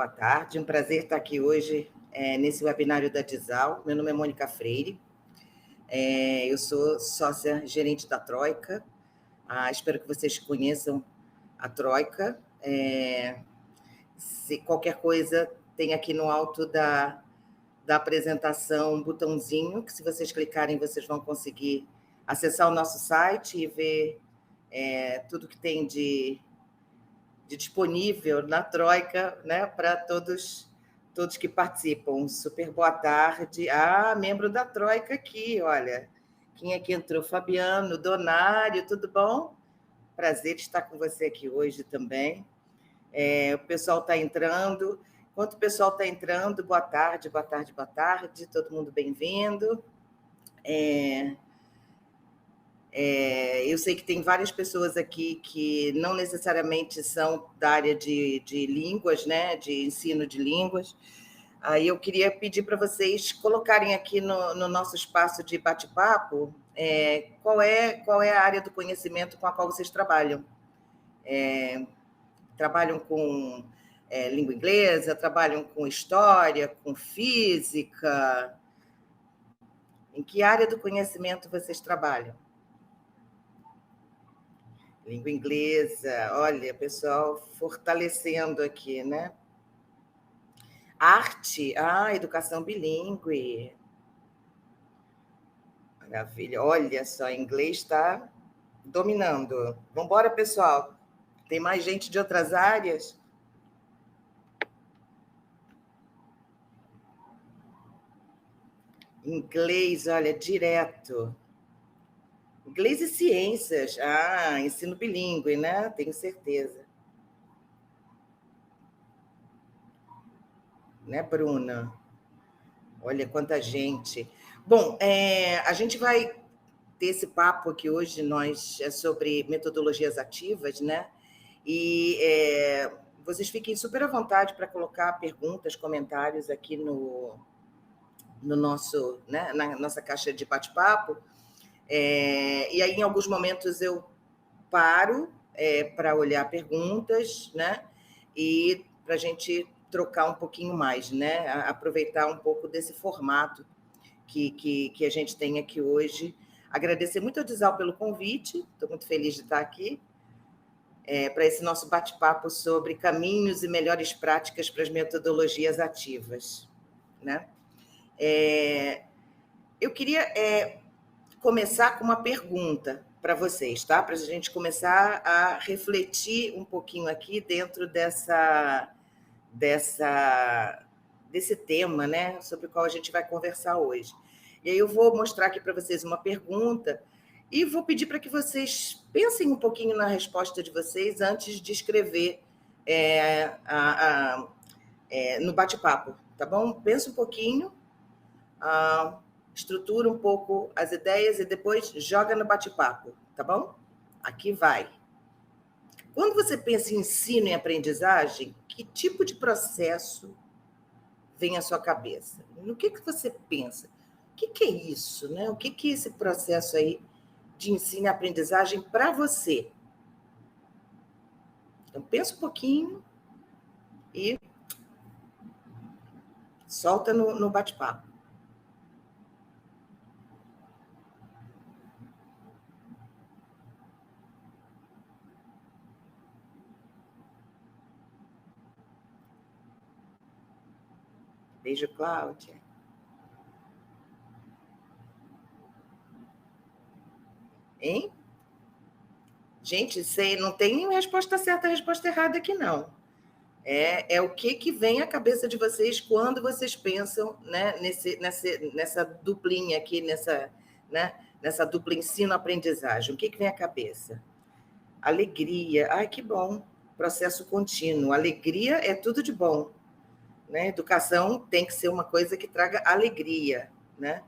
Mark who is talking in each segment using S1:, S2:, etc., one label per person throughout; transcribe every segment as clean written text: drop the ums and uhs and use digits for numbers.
S1: boa tarde. Um prazer estar aqui hoje nesse webinário da Dizal. Meu nome é Mônica Freire, eu sou sócia gerente da Troika. Espero que vocês conheçam a Troika. Se qualquer coisa, tem aqui no alto da apresentação um botãozinho, que se vocês clicarem, vocês vão conseguir acessar o nosso site e ver tudo que tem de disponível na Troika, né, para todos que participam. Super boa tarde. Membro da Troika aqui, olha. Quem é que entrou? Fabiano, Donário, tudo bom? Prazer estar com você aqui hoje também. O pessoal está entrando. Enquanto o pessoal está entrando, boa tarde, boa tarde, boa tarde. Todo mundo bem-vindo. Eu sei que tem várias pessoas aqui que não necessariamente são da área de línguas, né, de ensino de línguas. Aí eu queria pedir para vocês colocarem aqui no nosso espaço de bate-papo qual é a área do conhecimento com a qual vocês trabalham. Trabalham com língua inglesa, trabalham com história, com física? Em que área do conhecimento vocês trabalham? Língua inglesa, olha, pessoal, fortalecendo aqui, né? Arte, educação bilíngue. Maravilha, olha só, inglês está dominando. Vamos embora, pessoal. Tem mais gente de outras áreas? Inglês, olha, direto. Inglês e ciências. Ensino bilíngue, né? Tenho certeza. Né, Bruna? Olha quanta gente. Bom, a gente vai ter esse papo aqui hoje, sobre metodologias ativas, né? E vocês fiquem super à vontade para colocar perguntas, comentários aqui no nosso, né, na nossa caixa de bate-papo. E aí, em alguns momentos, eu paro para olhar perguntas, né? E para a gente trocar um pouquinho mais, né? Aproveitar um pouco desse formato que a gente tem aqui hoje. Agradecer muito ao Dizal pelo convite, estou muito feliz de estar aqui, para esse nosso bate-papo sobre caminhos e melhores práticas para as metodologias ativas, né? Eu queria começar com uma pergunta para vocês, tá? Para a gente começar a refletir um pouquinho aqui dentro desse tema, né, sobre o qual a gente vai conversar hoje. E aí eu vou mostrar aqui para vocês uma pergunta e vou pedir para que vocês pensem um pouquinho na resposta de vocês antes de escrever no bate-papo, tá bom? Pensa um pouquinho, estrutura um pouco as ideias e depois joga no bate-papo, tá bom? Aqui vai. Quando você pensa em ensino e aprendizagem, que tipo de processo vem à sua cabeça? No que você pensa? O que é isso, né? O que é esse processo aí de ensino e aprendizagem para você? Então, pensa um pouquinho e solta no bate-papo. Beijo, Cláudia. Hein? Gente, não tem resposta certa, resposta errada aqui, não. É o que vem à cabeça de vocês quando vocês pensam, né, nessa duplinha aqui, nessa dupla ensino-aprendizagem. O que vem à cabeça? Alegria. Ai, que bom. Processo contínuo. Alegria é tudo de bom, né? Educação tem que ser uma coisa que traga alegria, né?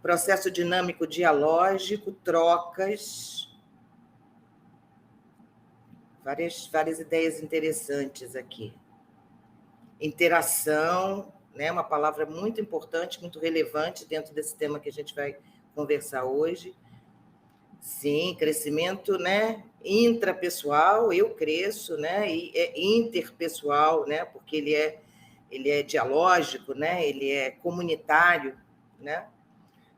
S1: Processo dinâmico dialógico, trocas. Várias ideias interessantes aqui. Interação, né? Uma palavra muito importante, muito relevante dentro desse tema que a gente vai conversar hoje. Sim, crescimento, né? intrapessoal, eu cresço, né? E é interpessoal, né? Porque ele é dialógico, né? Ele é comunitário, né?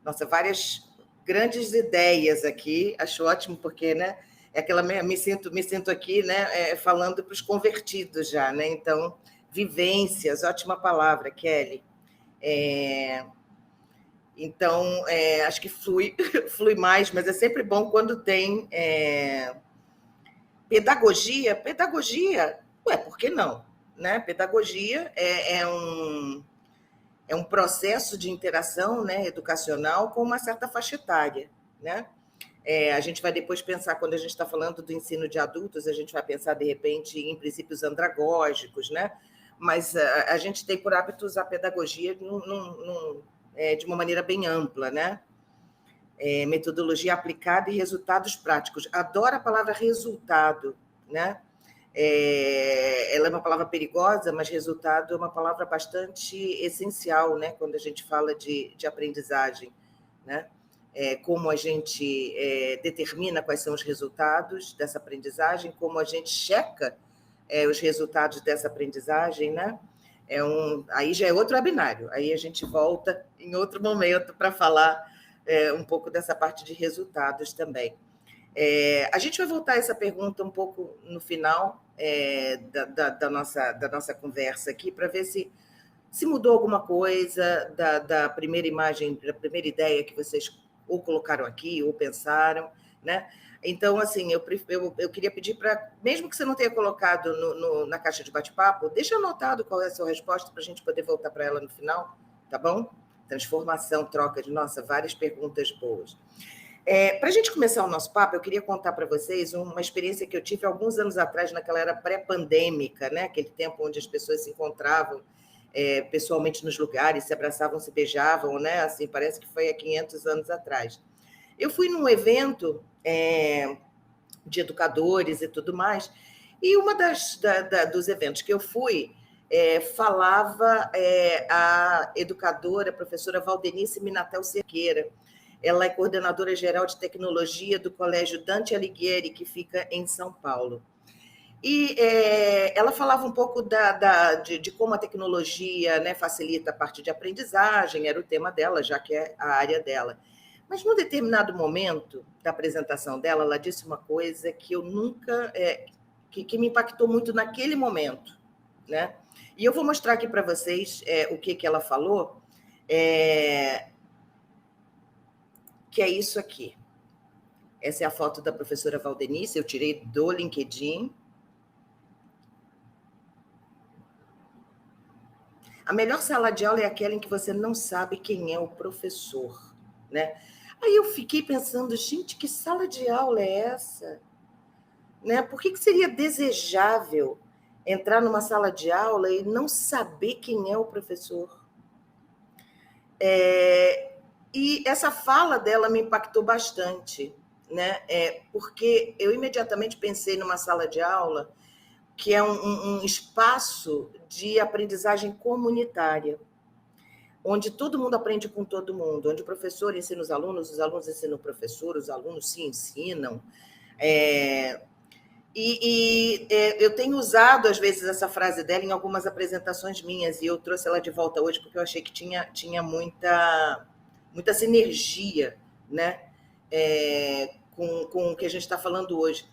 S1: Nossa, várias grandes ideias aqui. Acho ótimo porque, né? É aquela me sinto aqui, né? Falando para os convertidos já, né? Então, vivências, ótima palavra, Kelly. Então, acho que flui, flui mais, mas é sempre bom quando tem pedagogia. Pedagogia, ué, por que não? Né? Pedagogia é um processo de interação, né, educacional com uma certa faixa etária, né? A gente vai depois pensar, quando a gente está falando do ensino de adultos, a gente vai pensar, de repente, em princípios andragógicos, né? Mas a gente tem por hábito usar a pedagogia de uma maneira bem ampla, né? Metodologia aplicada e resultados práticos. Adoro a palavra resultado, né? Ela é uma palavra perigosa, mas resultado é uma palavra bastante essencial, né? Quando a gente fala de aprendizagem, né? Como a gente determina quais são os resultados dessa aprendizagem, como a gente checa os resultados dessa aprendizagem, né? Aí já é outro webinário, aí a gente volta em outro momento para falar um pouco dessa parte de resultados também. A gente vai voltar a essa pergunta um pouco no final da nossa conversa aqui, para ver se mudou alguma coisa da primeira imagem, da primeira ideia que vocês ou colocaram aqui, ou pensaram, né? Então, assim, eu queria pedir para, mesmo que você não tenha colocado na caixa de bate-papo, deixa anotado qual é a sua resposta para a gente poder voltar para ela no final, tá bom? Transformação, troca de, nossa, várias perguntas boas. Para a gente começar o nosso papo, eu queria contar para vocês uma experiência que eu tive alguns anos atrás, naquela era pré-pandêmica, né? Aquele tempo onde as pessoas se encontravam pessoalmente nos lugares, se abraçavam, se beijavam, né? Assim, parece que foi há 500 anos atrás. Eu fui num evento de educadores e tudo mais, e uma dos eventos que eu fui falava a educadora, a professora Valdenice Minatel Cerqueira. Ela é coordenadora geral de tecnologia do Colégio Dante Alighieri, que fica em São Paulo. E ela falava um pouco de como a tecnologia, né, facilita a parte de aprendizagem, era o tema dela, já que é a área dela. Mas, num determinado momento da apresentação dela, ela disse uma coisa que eu nunca... que me impactou muito naquele momento, né? E eu vou mostrar aqui para vocês o que ela falou, que é isso aqui. Essa é a foto da professora Valdenice, eu tirei do LinkedIn. A melhor sala de aula é aquela em que você não sabe quem é o professor, né? Aí eu fiquei pensando, gente, que sala de aula é essa? Né? Por que seria desejável entrar numa sala de aula e não saber quem é o professor? E essa fala dela me impactou bastante, né? Porque eu imediatamente pensei numa sala de aula que é um espaço de aprendizagem comunitária, onde todo mundo aprende com todo mundo, onde o professor ensina os alunos ensinam o professor, os alunos se ensinam. Eu tenho usado, às vezes, essa frase dela em algumas apresentações minhas, e eu trouxe ela de volta hoje porque eu achei que tinha muita sinergia, né? Com o que a gente está falando hoje.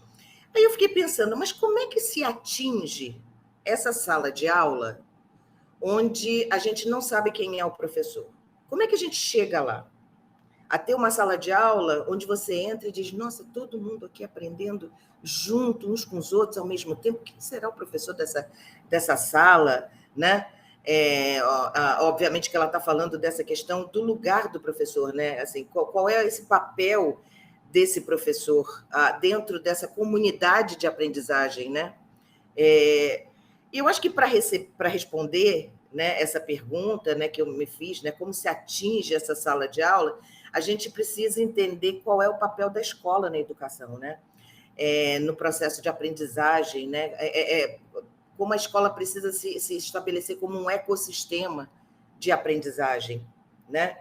S1: Aí eu fiquei pensando, mas como é que se atinge essa sala de aula onde a gente não sabe quem é o professor? Como é que a gente chega lá? A ter uma sala de aula onde você entra e diz, nossa, todo mundo aqui aprendendo junto, uns com os outros, ao mesmo tempo. Quem será o professor dessa sala? Né? Obviamente que ela está falando dessa questão do lugar do professor, né? Assim, qual é esse papel desse professor dentro dessa comunidade de aprendizagem, né? E eu acho que para responder, né, essa pergunta, né, que eu me fiz, né, como se atinge essa sala de aula, a gente precisa entender qual é o papel da escola na educação, né? No processo de aprendizagem, né? Como a escola precisa se estabelecer como um ecossistema de aprendizagem, né?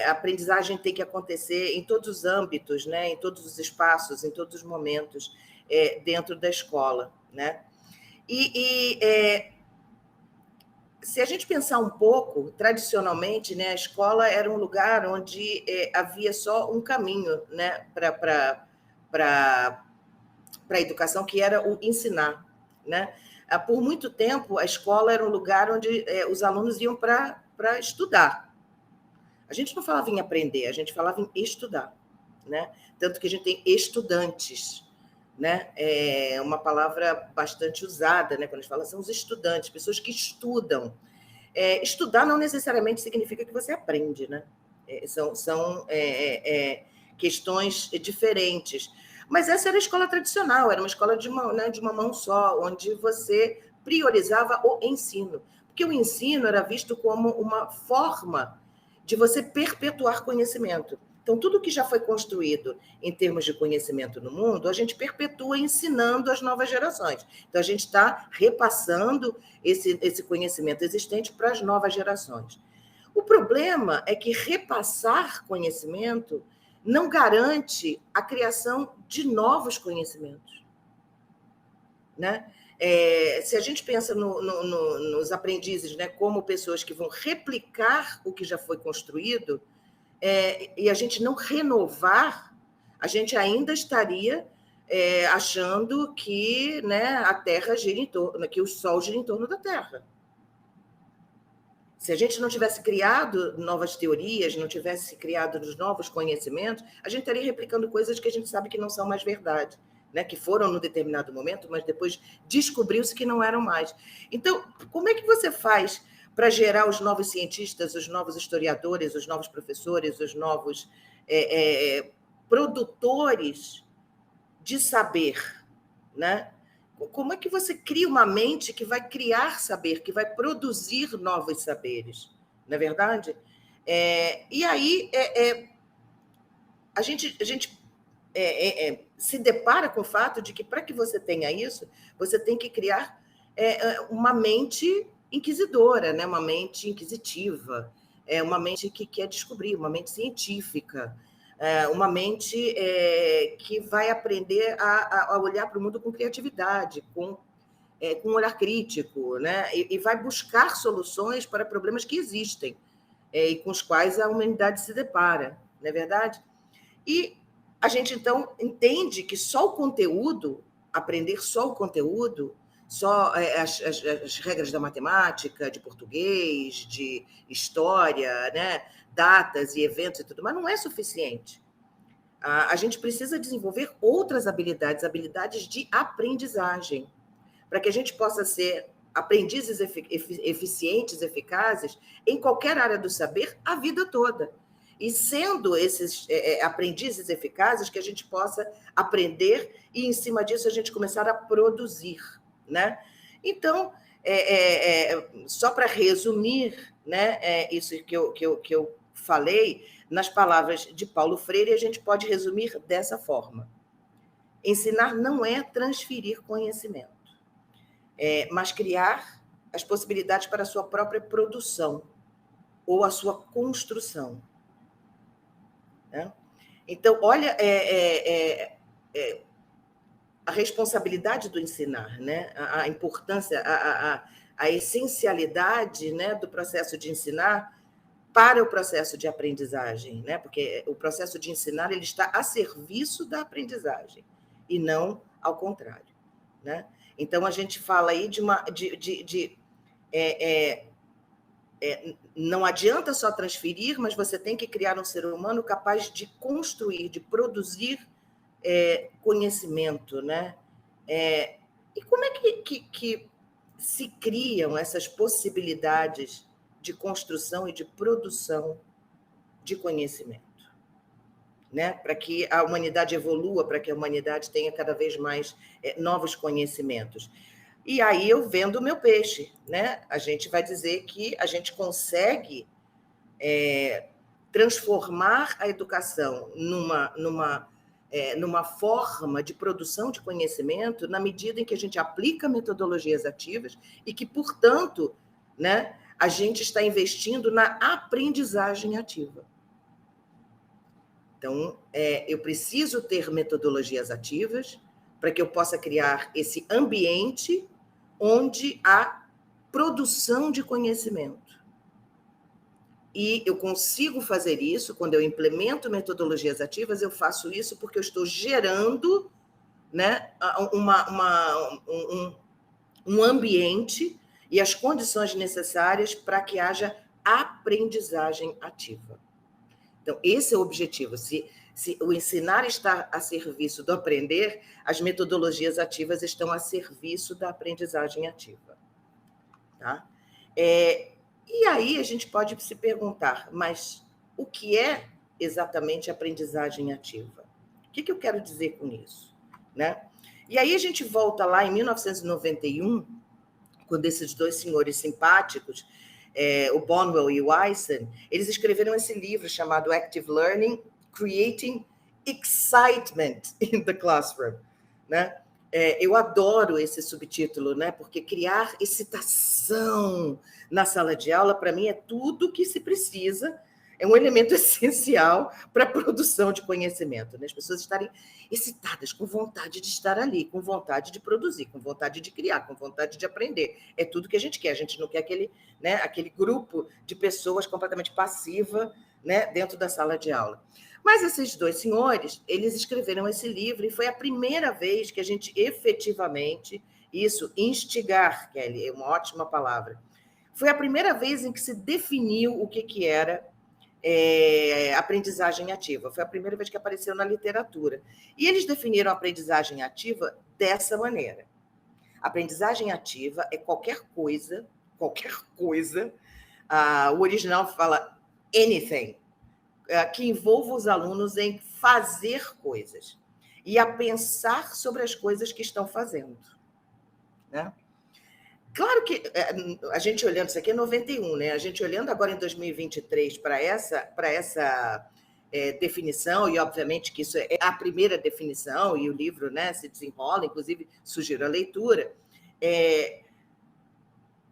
S1: A aprendizagem tem que acontecer em todos os âmbitos, né? Em todos os espaços, em todos os momentos, dentro da escola, né? Se a gente pensar um pouco, tradicionalmente, né, a escola era um lugar onde havia só um caminho, né, para a educação, que era o ensinar, né? Por muito tempo, a escola era um lugar onde os alunos iam para estudar. A gente não falava em aprender, a gente falava em estudar, né? Tanto que a gente tem estudantes, né? É uma palavra bastante usada, né? Quando a gente fala, são os estudantes, pessoas que estudam. Estudar não necessariamente significa que você aprende, né? São questões diferentes. Mas essa era a escola tradicional, era uma escola de uma mão só, onde você priorizava o ensino. Porque o ensino era visto como uma forma de você perpetuar conhecimento. Então, tudo que já foi construído em termos de conhecimento no mundo, a gente perpetua ensinando as novas gerações. Então, a gente está repassando esse conhecimento existente para as novas gerações. O problema é que repassar conhecimento não garante a criação de novos conhecimentos, né? Se a gente pensa nos aprendizes, né, como pessoas que vão replicar o que já foi construído, e a gente não renovar, a gente ainda estaria achando que, né, a Terra gira em torno, que o Sol gira em torno da Terra. Se a gente não tivesse criado novas teorias, não tivesse criado os novos conhecimentos, a gente estaria replicando coisas que a gente sabe que não são mais verdade, né? Que foram num determinado momento, mas depois descobriu-se que não eram mais. Então, como é que você faz para gerar os novos cientistas, os novos historiadores, os novos professores, os novos produtores de saber, né? Como é que você cria uma mente que vai criar saber, que vai produzir novos saberes, não é verdade? E aí a gente se depara com o fato de que, para que você tenha isso, você tem que criar uma mente inquisidora, né? Uma mente inquisitiva, uma mente que quer descobrir, uma mente científica, uma mente que vai aprender a olhar para o mundo com criatividade, com um olhar crítico, né? E vai buscar soluções para problemas que existem e com os quais a humanidade se depara, não é verdade? E a gente, então, entende que só o conteúdo, aprender só o conteúdo, só as regras da matemática, de português, de história, né? Datas e eventos e tudo, mas não é suficiente. A gente precisa desenvolver outras habilidades, habilidades de aprendizagem, para que a gente possa ser aprendizes eficientes, eficazes, em qualquer área do saber, a vida toda. E sendo esses aprendizes eficazes, que a gente possa aprender e, em cima disso, a gente começar a produzir, né? Então, só para resumir, né, isso que eu falei, nas palavras de Paulo Freire, a gente pode resumir dessa forma. Ensinar não é transferir conhecimento, mas criar as possibilidades para a sua própria produção ou a sua construção, né? Então, olha a responsabilidade do ensinar, né? A importância, a essencialidade, né, do processo de ensinar para o processo de aprendizagem, né? Porque o processo de ensinar ele está a serviço da aprendizagem e não ao contrário, né? Então a gente fala aí não adianta só transferir, mas você tem que criar um ser humano capaz de construir, de produzir conhecimento, né? E como é que se criam essas possibilidades de construção e de produção de conhecimento, né? Para que a humanidade evolua, para que a humanidade tenha cada vez mais novos conhecimentos. E aí eu vendo o meu peixe, né? A gente vai dizer que a gente consegue transformar a educação numa forma de produção de conhecimento na medida em que a gente aplica metodologias ativas e que, portanto, né, a gente está investindo na aprendizagem ativa. Então, eu preciso ter metodologias ativas para que eu possa criar esse ambiente onde há produção de conhecimento. E eu consigo fazer isso, quando eu implemento metodologias ativas, eu faço isso porque eu estou gerando, né, um ambiente e as condições necessárias para que haja aprendizagem ativa. Então, esse é o objetivo. Se o ensinar está a serviço do aprender, as metodologias ativas estão a serviço da aprendizagem ativa. Tá? E aí a gente pode se perguntar, mas o que é exatamente aprendizagem ativa? O que eu quero dizer com isso? Né? E aí a gente volta lá em 1991, quando esses dois senhores simpáticos, o Bonwell e o Eisen, eles escreveram esse livro chamado Active Learning, Creating Excitement in the Classroom. Né? Eu adoro esse subtítulo, né? Porque criar excitação na sala de aula, para mim, é tudo que se precisa, é um elemento essencial para a produção de conhecimento. Né? As pessoas estarem excitadas, com vontade de estar ali, com vontade de produzir, com vontade de criar, com vontade de aprender. É tudo que a gente quer. A gente não quer aquele grupo de pessoas completamente passiva, né, dentro da sala de aula. Mas esses dois senhores, eles escreveram esse livro e foi a primeira vez que a gente efetivamente, instigar, Kelly, é uma ótima palavra, foi a primeira vez em que se definiu o que era aprendizagem ativa. Foi a primeira vez que apareceu na literatura. E eles definiram a aprendizagem ativa dessa maneira. A aprendizagem ativa é qualquer coisa, o original fala anything, que envolva os alunos em fazer coisas e a pensar sobre as coisas que estão fazendo. Né? Claro que a gente olhando, isso aqui é 91, né? A gente olhando agora em 2023 para essa definição, e obviamente que isso é a primeira definição, e o livro, né, se desenrola, inclusive sugiro a leitura,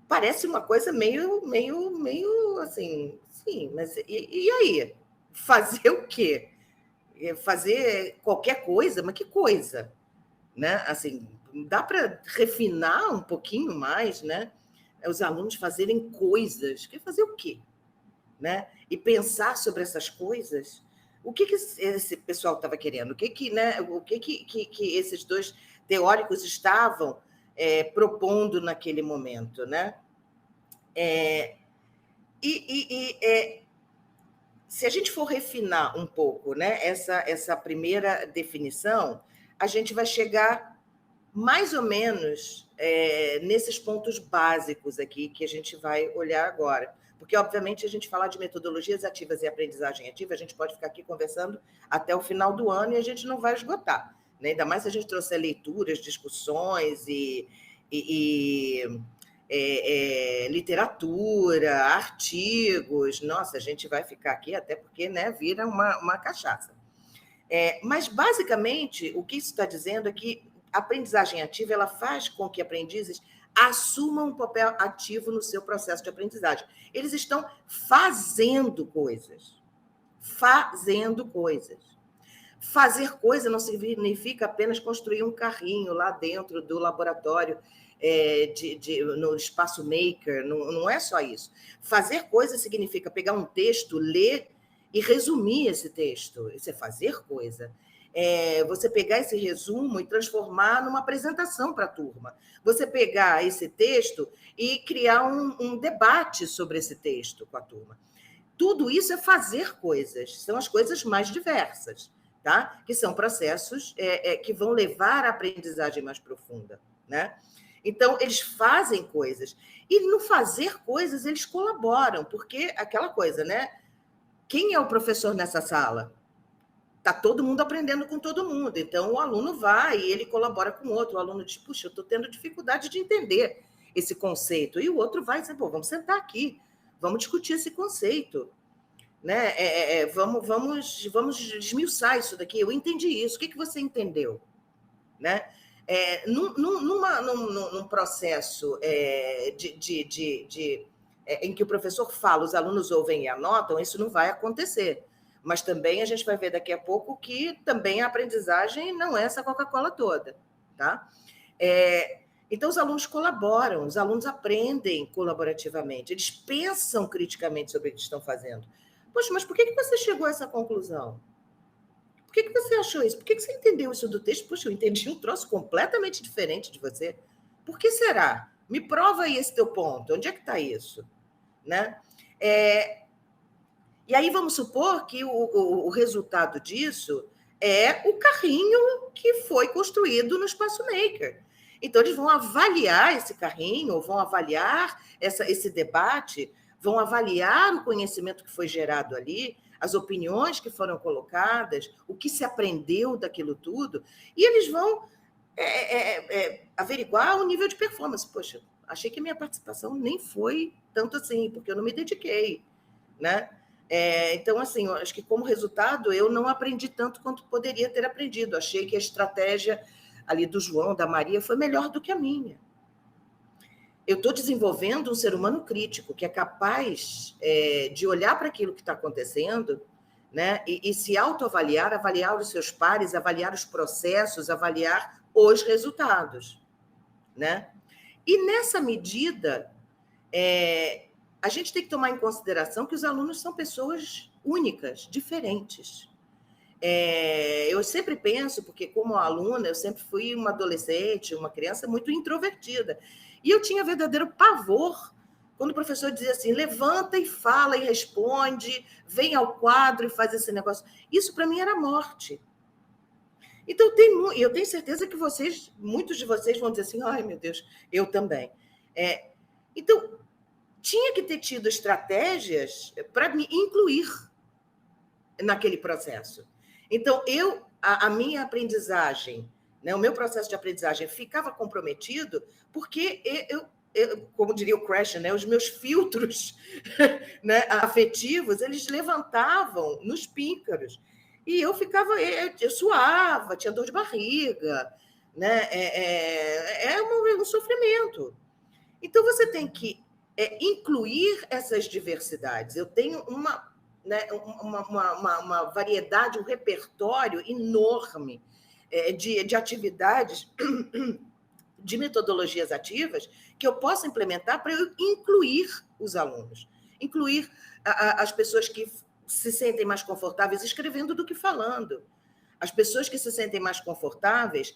S1: parece uma coisa meio assim, sim, mas e aí? Fazer o quê? Fazer qualquer coisa? Mas que coisa? Né? Assim, dá para refinar um pouquinho mais, né? Os alunos fazerem coisas. Quer fazer o quê? Né? E pensar sobre essas coisas. O que esse pessoal estava querendo? O que esses dois teóricos estavam propondo naquele momento, né? Se a gente for refinar um pouco, né, essa primeira definição, a gente vai chegar mais ou menos nesses pontos básicos aqui que a gente vai olhar agora. Porque, obviamente, a gente falar de metodologias ativas e aprendizagem ativa, a gente pode ficar aqui conversando até o final do ano e a gente não vai esgotar. Né? Ainda mais se a gente trouxer leituras, discussões literatura, artigos. Nossa, a gente vai ficar aqui até porque, né, vira uma cachaça. Mas, basicamente, o que isso está dizendo é que a aprendizagem ativa ela faz com que aprendizes assumam um papel ativo no seu processo de aprendizagem. Eles estão fazendo coisas. Fazendo coisas. Fazer coisa não significa apenas construir um carrinho lá dentro do laboratório, no espaço maker, não é só isso. Fazer coisa significa pegar um texto, ler e resumir esse texto. Isso é fazer coisa. Você pegar esse resumo e transformar numa apresentação para a turma. Você pegar esse texto e criar um debate sobre esse texto com a turma. Tudo isso é fazer coisas, são as coisas mais diversas, tá? Que são processos que vão levar à aprendizagem mais profunda, né? Então, eles fazem coisas. E no fazer coisas, eles colaboram, porque aquela coisa, né? Quem é o professor nessa sala? Está todo mundo aprendendo com todo mundo. Então, o aluno vai e ele colabora com o outro. O aluno diz, puxa, eu estou tendo dificuldade de entender esse conceito. E o outro vai dizer, pô, vamos sentar aqui, vamos discutir esse conceito. Né? Vamos desmiuçar isso daqui. Eu entendi isso. O que você entendeu? Né? Num processo de em que o professor fala, os alunos ouvem e anotam, isso não vai acontecer. Mas também a gente vai ver daqui a pouco que também a aprendizagem não é essa Coca-Cola toda, tá? Então, os alunos colaboram, os alunos aprendem colaborativamente, eles pensam criticamente sobre o que estão fazendo. Poxa, mas por que você chegou a essa conclusão? Por que você achou isso? Por que você entendeu isso do texto? Poxa, eu entendi um troço completamente diferente de você. Por que será? Me prova aí esse teu ponto. Onde é que está isso? Né? E aí vamos supor que o resultado disso é o carrinho que foi construído no Espaço Maker. Então, eles vão avaliar esse carrinho, vão avaliar esse debate, vão avaliar o conhecimento que foi gerado ali, as opiniões que foram colocadas, o que se aprendeu daquilo tudo, e eles vão averiguar o nível de performance. Poxa, achei que a minha participação nem foi tanto assim, porque eu não me dediquei, né? Então, assim, eu acho que como resultado eu não aprendi tanto quanto poderia ter aprendido. Achei que a estratégia ali do João, da Maria, foi melhor do que a minha. Eu estou desenvolvendo um ser humano crítico, que é capaz de olhar para aquilo que está acontecendo, né, e se autoavaliar, avaliar os seus pares, avaliar os processos, avaliar os resultados. Né? E nessa medida, a gente tem que tomar em consideração que os alunos são pessoas únicas, diferentes. Eu sempre penso, porque como aluna, eu sempre fui uma adolescente, uma criança muito introvertida. E eu tinha verdadeiro pavor quando o professor dizia assim, levanta e fala e responde, vem ao quadro e faz esse negócio. Isso, para mim, era morte. Então, eu tenho certeza que muitos de vocês vão dizer assim, ai, meu Deus, eu também. Então, tinha que ter tido estratégias para me incluir naquele processo. Então, a minha aprendizagem, né, o meu processo de aprendizagem ficava comprometido porque como diria o Crash, né, os meus filtros né, afetivos, eles levantavam nos píncaros. E eu ficava, eu suava, tinha dor de barriga, né? Um sofrimento. Então, você tem que incluir essas diversidades. Eu tenho uma variedade, um repertório enorme de atividades, de metodologias ativas que eu possa implementar para eu incluir os alunos, incluir as pessoas que se sentem mais confortáveis escrevendo do que falando, as pessoas que se sentem mais confortáveis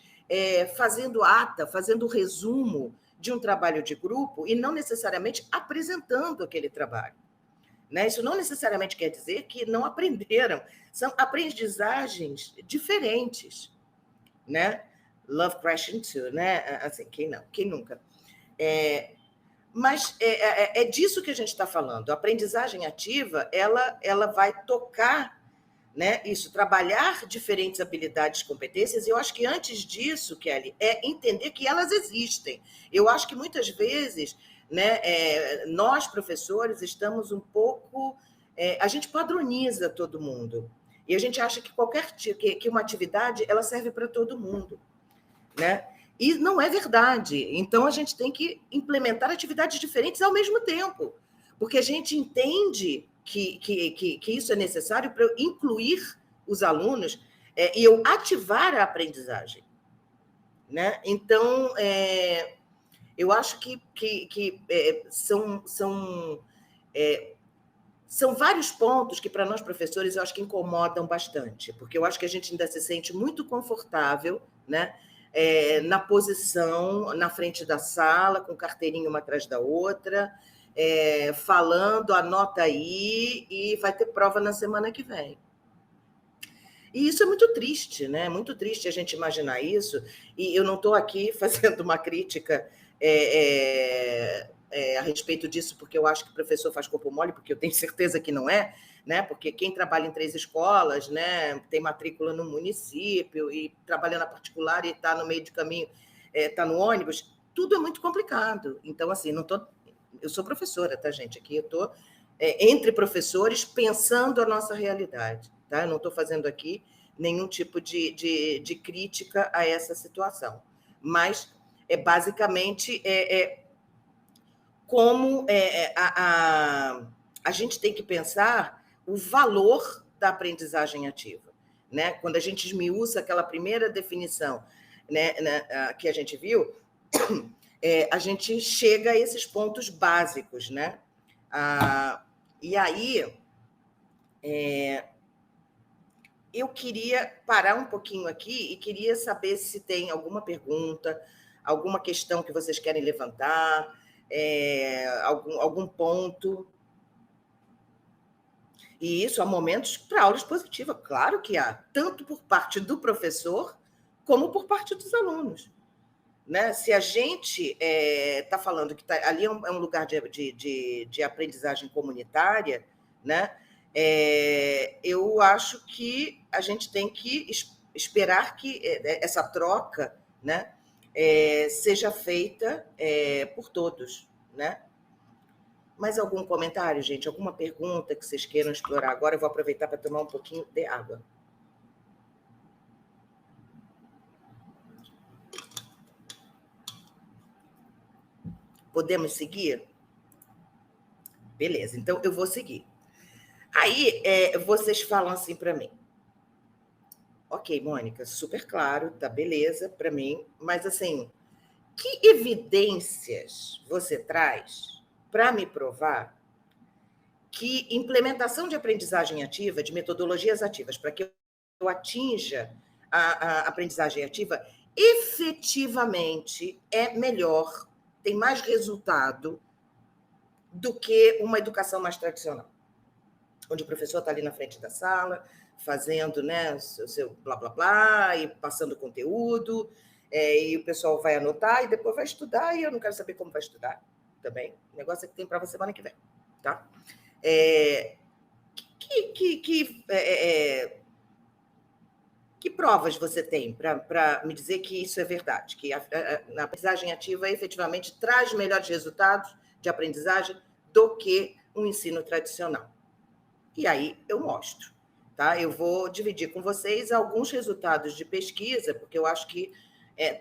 S1: fazendo ata, fazendo resumo de um trabalho de grupo e não necessariamente apresentando aquele trabalho. Né? Isso não necessariamente quer dizer que não aprenderam. São aprendizagens diferentes. Né? Love crashing too, né? Assim, quem não? Quem nunca? Mas é disso que a gente está falando. A aprendizagem ativa, ela vai tocar, né, isso, trabalhar diferentes habilidades e competências, e eu acho que antes disso, Kelly, é entender que elas existem. Eu acho que muitas vezes, né, nós, professores, estamos um pouco... a gente padroniza todo mundo, e a gente acha que uma atividade ela serve para todo mundo. Né? E não é verdade. Então, a gente tem que implementar atividades diferentes ao mesmo tempo, porque a gente entende que isso é necessário para eu incluir os alunos e eu ativar a aprendizagem. Né? Então, eu acho que são vários pontos que, para nós professores, eu acho que incomodam bastante, porque eu acho que a gente ainda se sente muito confortável, né? Na posição, na frente da sala, com carteirinha uma atrás da outra, falando, anota aí, e vai ter prova na semana que vem. E isso é muito triste, né? Muito triste a gente imaginar isso, e eu não estou aqui fazendo uma crítica a respeito disso, porque eu acho que o professor faz corpo mole, porque eu tenho certeza que não é, né? Porque quem trabalha em 3 escolas, né, tem matrícula no município e trabalha na particular e está no meio de caminho, está no ônibus, tudo é muito complicado. Então, assim, eu sou professora, tá, gente? Aqui eu estou entre professores pensando a nossa realidade, tá? Eu não estou fazendo aqui nenhum tipo de crítica a essa situação, mas basicamente como a gente tem que pensar o valor da aprendizagem ativa, né? Quando a gente esmiuça aquela primeira definição, né, que a gente viu, a gente chega a esses pontos básicos, né? E aí, eu queria parar um pouquinho aqui e queria saber se tem alguma pergunta, alguma questão que vocês querem levantar, algum ponto. E isso há momentos para aula expositiva, claro que há, tanto por parte do professor como por parte dos alunos. Né? Se a gente está falando que ali é um lugar de aprendizagem comunitária, né? Eu acho que a gente tem que esperar que essa troca, né, seja feita por todos. Né? Mais algum comentário, gente? Alguma pergunta que vocês queiram explorar? Agora eu vou aproveitar para tomar um pouquinho de água. Podemos seguir? Beleza, então eu vou seguir. Aí vocês falam assim para mim. Ok, Mônica, super claro, tá beleza para mim, mas assim, que evidências você traz para me provar que implementação de aprendizagem ativa, de metodologias ativas, para que eu atinja a aprendizagem ativa, efetivamente é melhor, tem mais resultado do que uma educação mais tradicional, onde o professor está ali na frente da sala, fazendo, né, o seu blá, blá, blá, e passando conteúdo, e o pessoal vai anotar e depois vai estudar, e eu não quero saber como vai estudar também. O negócio é que tem para você semana que vem, tá? Que provas você tem para me dizer que isso é verdade, que a aprendizagem ativa efetivamente traz melhores resultados de aprendizagem do que um ensino tradicional? E aí eu mostro, tá? Eu vou dividir com vocês alguns resultados de pesquisa, porque eu acho que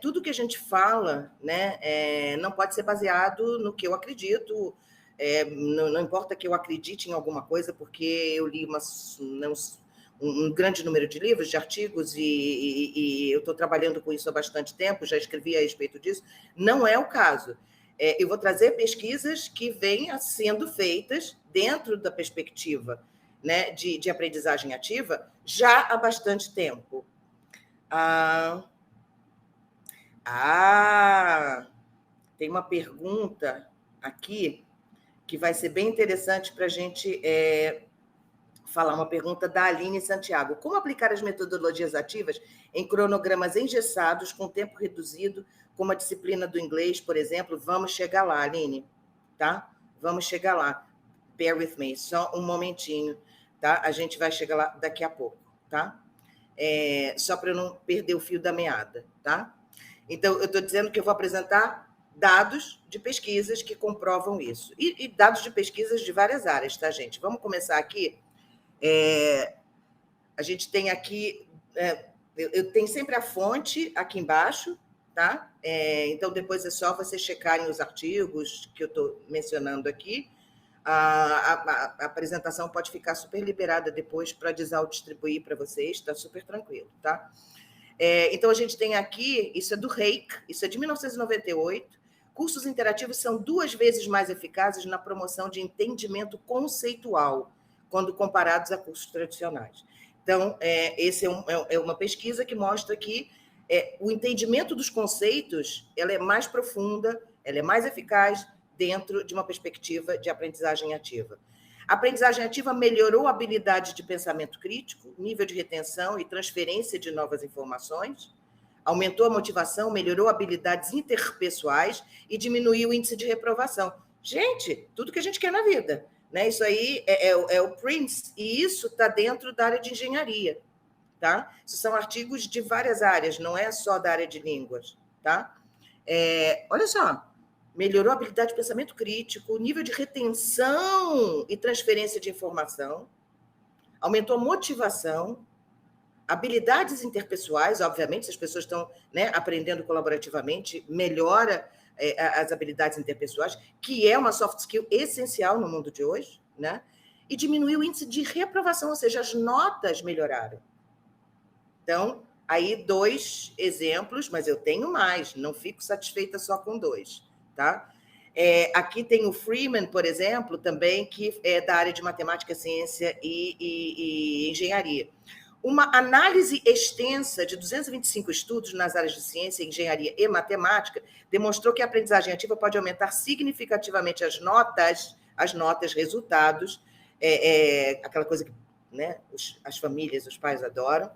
S1: tudo que a gente fala, né, não pode ser baseado no que eu acredito, não importa que eu acredite em alguma coisa, porque eu li um grande número de livros, de artigos, e eu estou trabalhando com isso há bastante tempo, já escrevi a respeito disso. Não é o caso. Eu vou trazer pesquisas que venham sendo feitas dentro da perspectiva, né, de aprendizagem ativa já há bastante tempo. Tem uma pergunta aqui que vai ser bem interessante para a gente falar, uma pergunta da Aline Santiago. Como aplicar as metodologias ativas em cronogramas engessados, com tempo reduzido, como a disciplina do inglês, por exemplo? Vamos chegar lá, Aline, tá? Vamos chegar lá. Bear with me, só um momentinho, tá? A gente vai chegar lá daqui a pouco, tá? Só para eu não perder o fio da meada, tá? Então, eu estou dizendo que eu vou apresentar dados de pesquisas que comprovam isso. E dados de pesquisas de várias áreas, tá, gente? Vamos começar aqui. A gente tem aqui... eu tenho sempre a fonte aqui embaixo, tá? Então, depois é só vocês checarem os artigos que eu estou mencionando aqui. A apresentação pode ficar super liberada depois para desauto-distribuir para vocês, está super tranquilo, tá? Então, a gente tem aqui, isso é do Reik, isso é de 1998, cursos interativos são 2 vezes mais eficazes na promoção de entendimento conceitual, quando comparados a cursos tradicionais. Então, esse é uma pesquisa que mostra que o entendimento dos conceitos ela é mais profunda, ela é mais eficaz dentro de uma perspectiva de aprendizagem ativa. A aprendizagem ativa melhorou a habilidade de pensamento crítico, nível de retenção e transferência de novas informações, aumentou a motivação, melhorou habilidades interpessoais e diminuiu o índice de reprovação. Gente, tudo que a gente quer na vida, né? Isso aí é o Prince, e isso está dentro da área de engenharia, tá? Isso são artigos de várias áreas, não é só da área de línguas, tá? Olha só, melhorou a habilidade de pensamento crítico, nível de retenção e transferência de informação, aumentou a motivação, habilidades interpessoais, obviamente, se as pessoas estão, né, aprendendo colaborativamente, melhora as habilidades interpessoais, que é uma soft skill essencial no mundo de hoje, né? E diminuiu o índice de reprovação, ou seja, as notas melhoraram. Então, aí 2 exemplos, mas eu tenho mais, não fico satisfeita só com 2, tá? Aqui tem o Freeman, por exemplo, também, que é da área de matemática, ciência e engenharia. Uma análise extensa de 225 estudos nas áreas de ciência, engenharia e matemática demonstrou que a aprendizagem ativa pode aumentar significativamente as notas, resultados, aquela coisa que, né, as famílias, os pais adoram,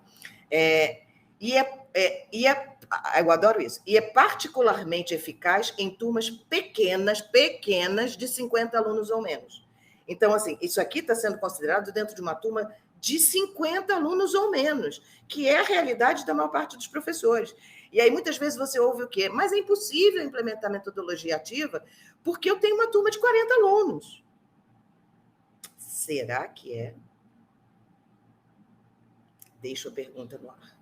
S1: eu adoro isso. E é particularmente eficaz em turmas pequenas de 50 alunos ou menos. Então, assim, isso aqui está sendo considerado dentro de uma turma de 50 alunos ou menos, que é a realidade da maior parte dos professores. E aí, muitas vezes, você ouve o quê? Mas é impossível implementar metodologia ativa porque eu tenho uma turma de 40 alunos. Será que é? Deixo a pergunta no ar.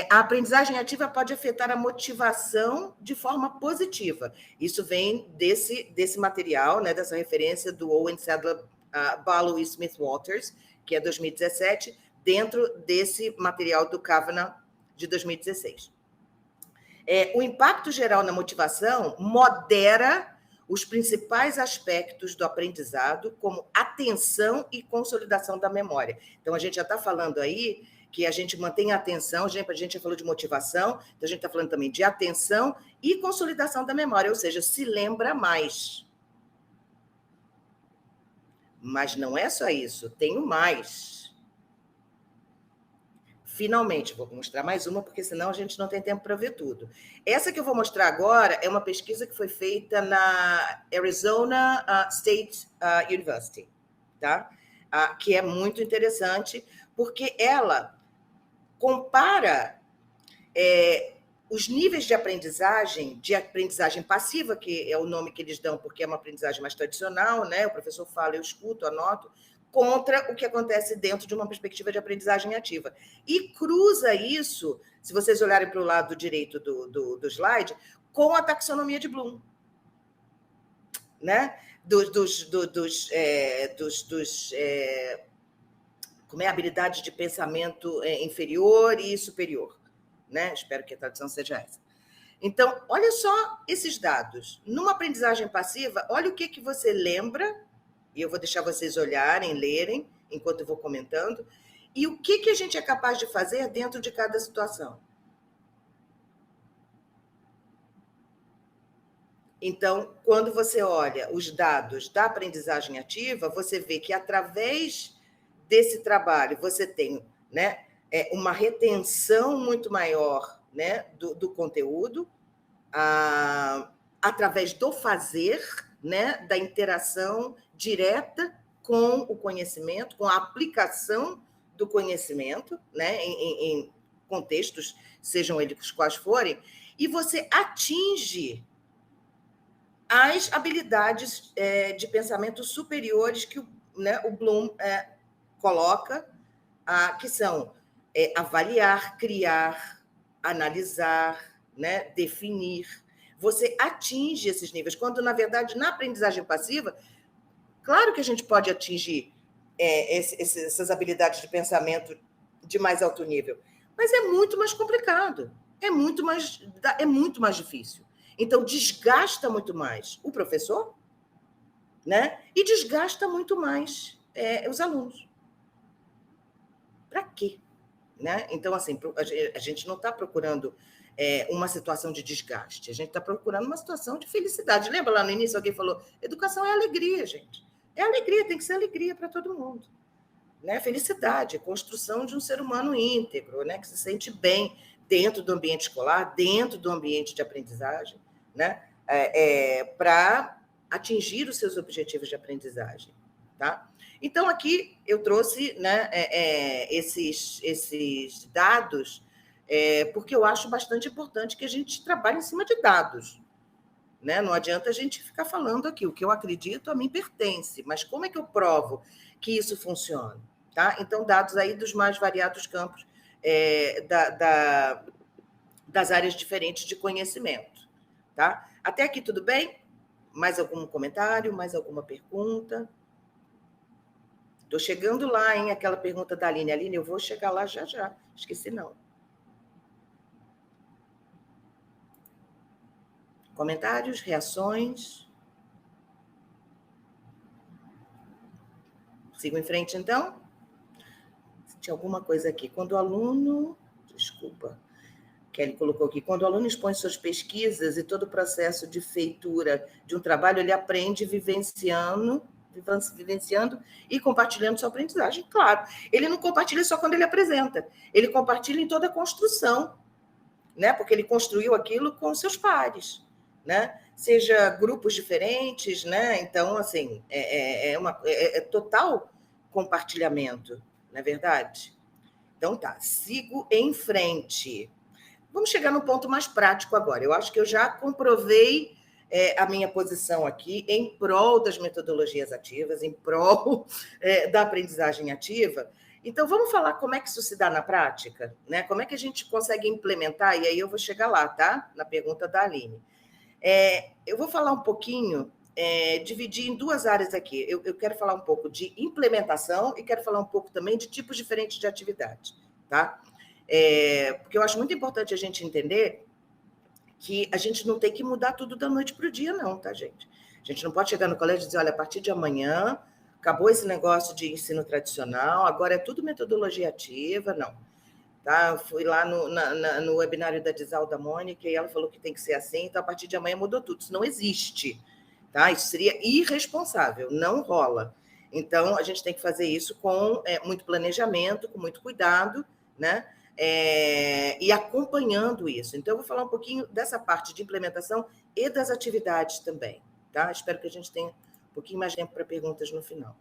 S1: A aprendizagem ativa pode afetar a motivação de forma positiva. Isso vem desse material, né, dessa referência do Owen Sadler, Ballow e Smith Waters, que é 2017, dentro desse material do Kavanagh de 2016. O impacto geral na motivação modera os principais aspectos do aprendizado, como atenção e consolidação da memória. Então, a gente já está falando aí que a gente mantém a atenção, a gente já falou de motivação, então a gente está falando também de atenção e consolidação da memória, ou seja, se lembra mais. Mas não é só isso, tenho mais. Finalmente, vou mostrar mais uma, porque senão a gente não tem tempo para ver tudo. Essa que eu vou mostrar agora é uma pesquisa que foi feita na Arizona State University, tá? Que é muito interessante, porque ela compara os níveis de aprendizagem passiva, que é o nome que eles dão, porque é uma aprendizagem mais tradicional, né? O professor fala, eu escuto, anoto, contra o que acontece dentro de uma perspectiva de aprendizagem ativa. E cruza isso, se vocês olharem para o lado direito do slide, com a taxonomia de Bloom, né? Como é, habilidades de pensamento inferior e superior, né? Espero que a tradução seja essa. Então, olha só esses dados. Numa aprendizagem passiva, olha o que você lembra, e eu vou deixar vocês olharem, lerem, enquanto eu vou comentando, e o que a gente é capaz de fazer dentro de cada situação. Então, quando você olha os dados da aprendizagem ativa, você vê que, através desse trabalho, você tem, né, uma retenção muito maior, né, do conteúdo, através do fazer, né, da interação direta com o conhecimento, com a aplicação do conhecimento, né, em contextos, sejam eles quais forem, e você atinge as habilidades de pensamento superiores que o Bloom coloca, que são avaliar, criar, analisar, né, definir. Você atinge esses níveis, quando, na verdade, na aprendizagem passiva, claro que a gente pode atingir essas habilidades de pensamento de mais alto nível, mas é muito mais complicado, é muito mais difícil. Então, desgasta muito mais o professor, né? E desgasta muito mais os alunos. Para quê? Né? Então, assim, a gente não está procurando uma situação de desgaste, a gente está procurando uma situação de felicidade. Lembra lá no início alguém falou, educação é alegria, gente. É alegria, tem que ser alegria para todo mundo. Né? Felicidade, construção de um ser humano íntegro, né? Que se sente bem dentro do ambiente escolar, dentro do ambiente de aprendizagem, né? Para atingir os seus objetivos de aprendizagem. Tá? Então, aqui eu trouxe, né, esses dados, porque eu acho bastante importante que a gente trabalhe em cima de dados. Né? Não adianta a gente ficar falando aqui, o que eu acredito a mim pertence, mas como é que eu provo que isso funciona? Tá? Então, dados aí dos mais variados campos das áreas diferentes de conhecimento. tá? Até aqui tudo bem? Mais algum comentário? Mais alguma pergunta? Estou chegando lá, hein? Aquela pergunta da Aline. Aline, eu vou chegar lá já já. Esqueci, não. Comentários, reações? Sigo em frente, então? Tinha alguma coisa aqui. Quando o aluno... Desculpa. Kelly colocou aqui. Quando o aluno expõe suas pesquisas e todo o processo de feitura de um trabalho, ele aprende vivenciando e compartilhando sua aprendizagem. Claro, ele não compartilha só quando ele apresenta. Ele compartilha em toda a construção, né? Porque ele construiu aquilo com seus pares, né? Seja grupos diferentes, né? Então, assim, é total compartilhamento, não é verdade? Então, tá, sigo em frente. Vamos chegar no ponto mais prático agora. Eu acho que eu já comprovei a minha posição aqui em prol das metodologias ativas, em prol da aprendizagem ativa. Então, vamos falar como é que isso se dá na prática, né? Como é que a gente consegue implementar, e aí eu vou chegar lá, tá? Na pergunta da Aline. Eu vou falar um pouquinho, dividir em duas áreas aqui. Eu quero falar um pouco de implementação e quero falar um pouco também de tipos diferentes de atividade, tá? Porque eu acho muito importante a gente entender que a gente não tem que mudar tudo da noite para o dia, não, tá, gente? A gente não pode chegar no colégio e dizer, olha, a partir de amanhã acabou esse negócio de ensino tradicional, agora é tudo metodologia ativa, não. Tá? Eu fui lá no webinário da Disalda Mônica e ela falou que tem que ser assim, então a partir de amanhã mudou tudo. Isso não existe, tá? Isso seria irresponsável, não rola. Então, a gente tem que fazer isso com muito planejamento, com muito cuidado, né? E acompanhando isso. Então, eu vou falar um pouquinho dessa parte de implementação e das atividades também, tá? Espero que a gente tenha um pouquinho mais de tempo para perguntas no final.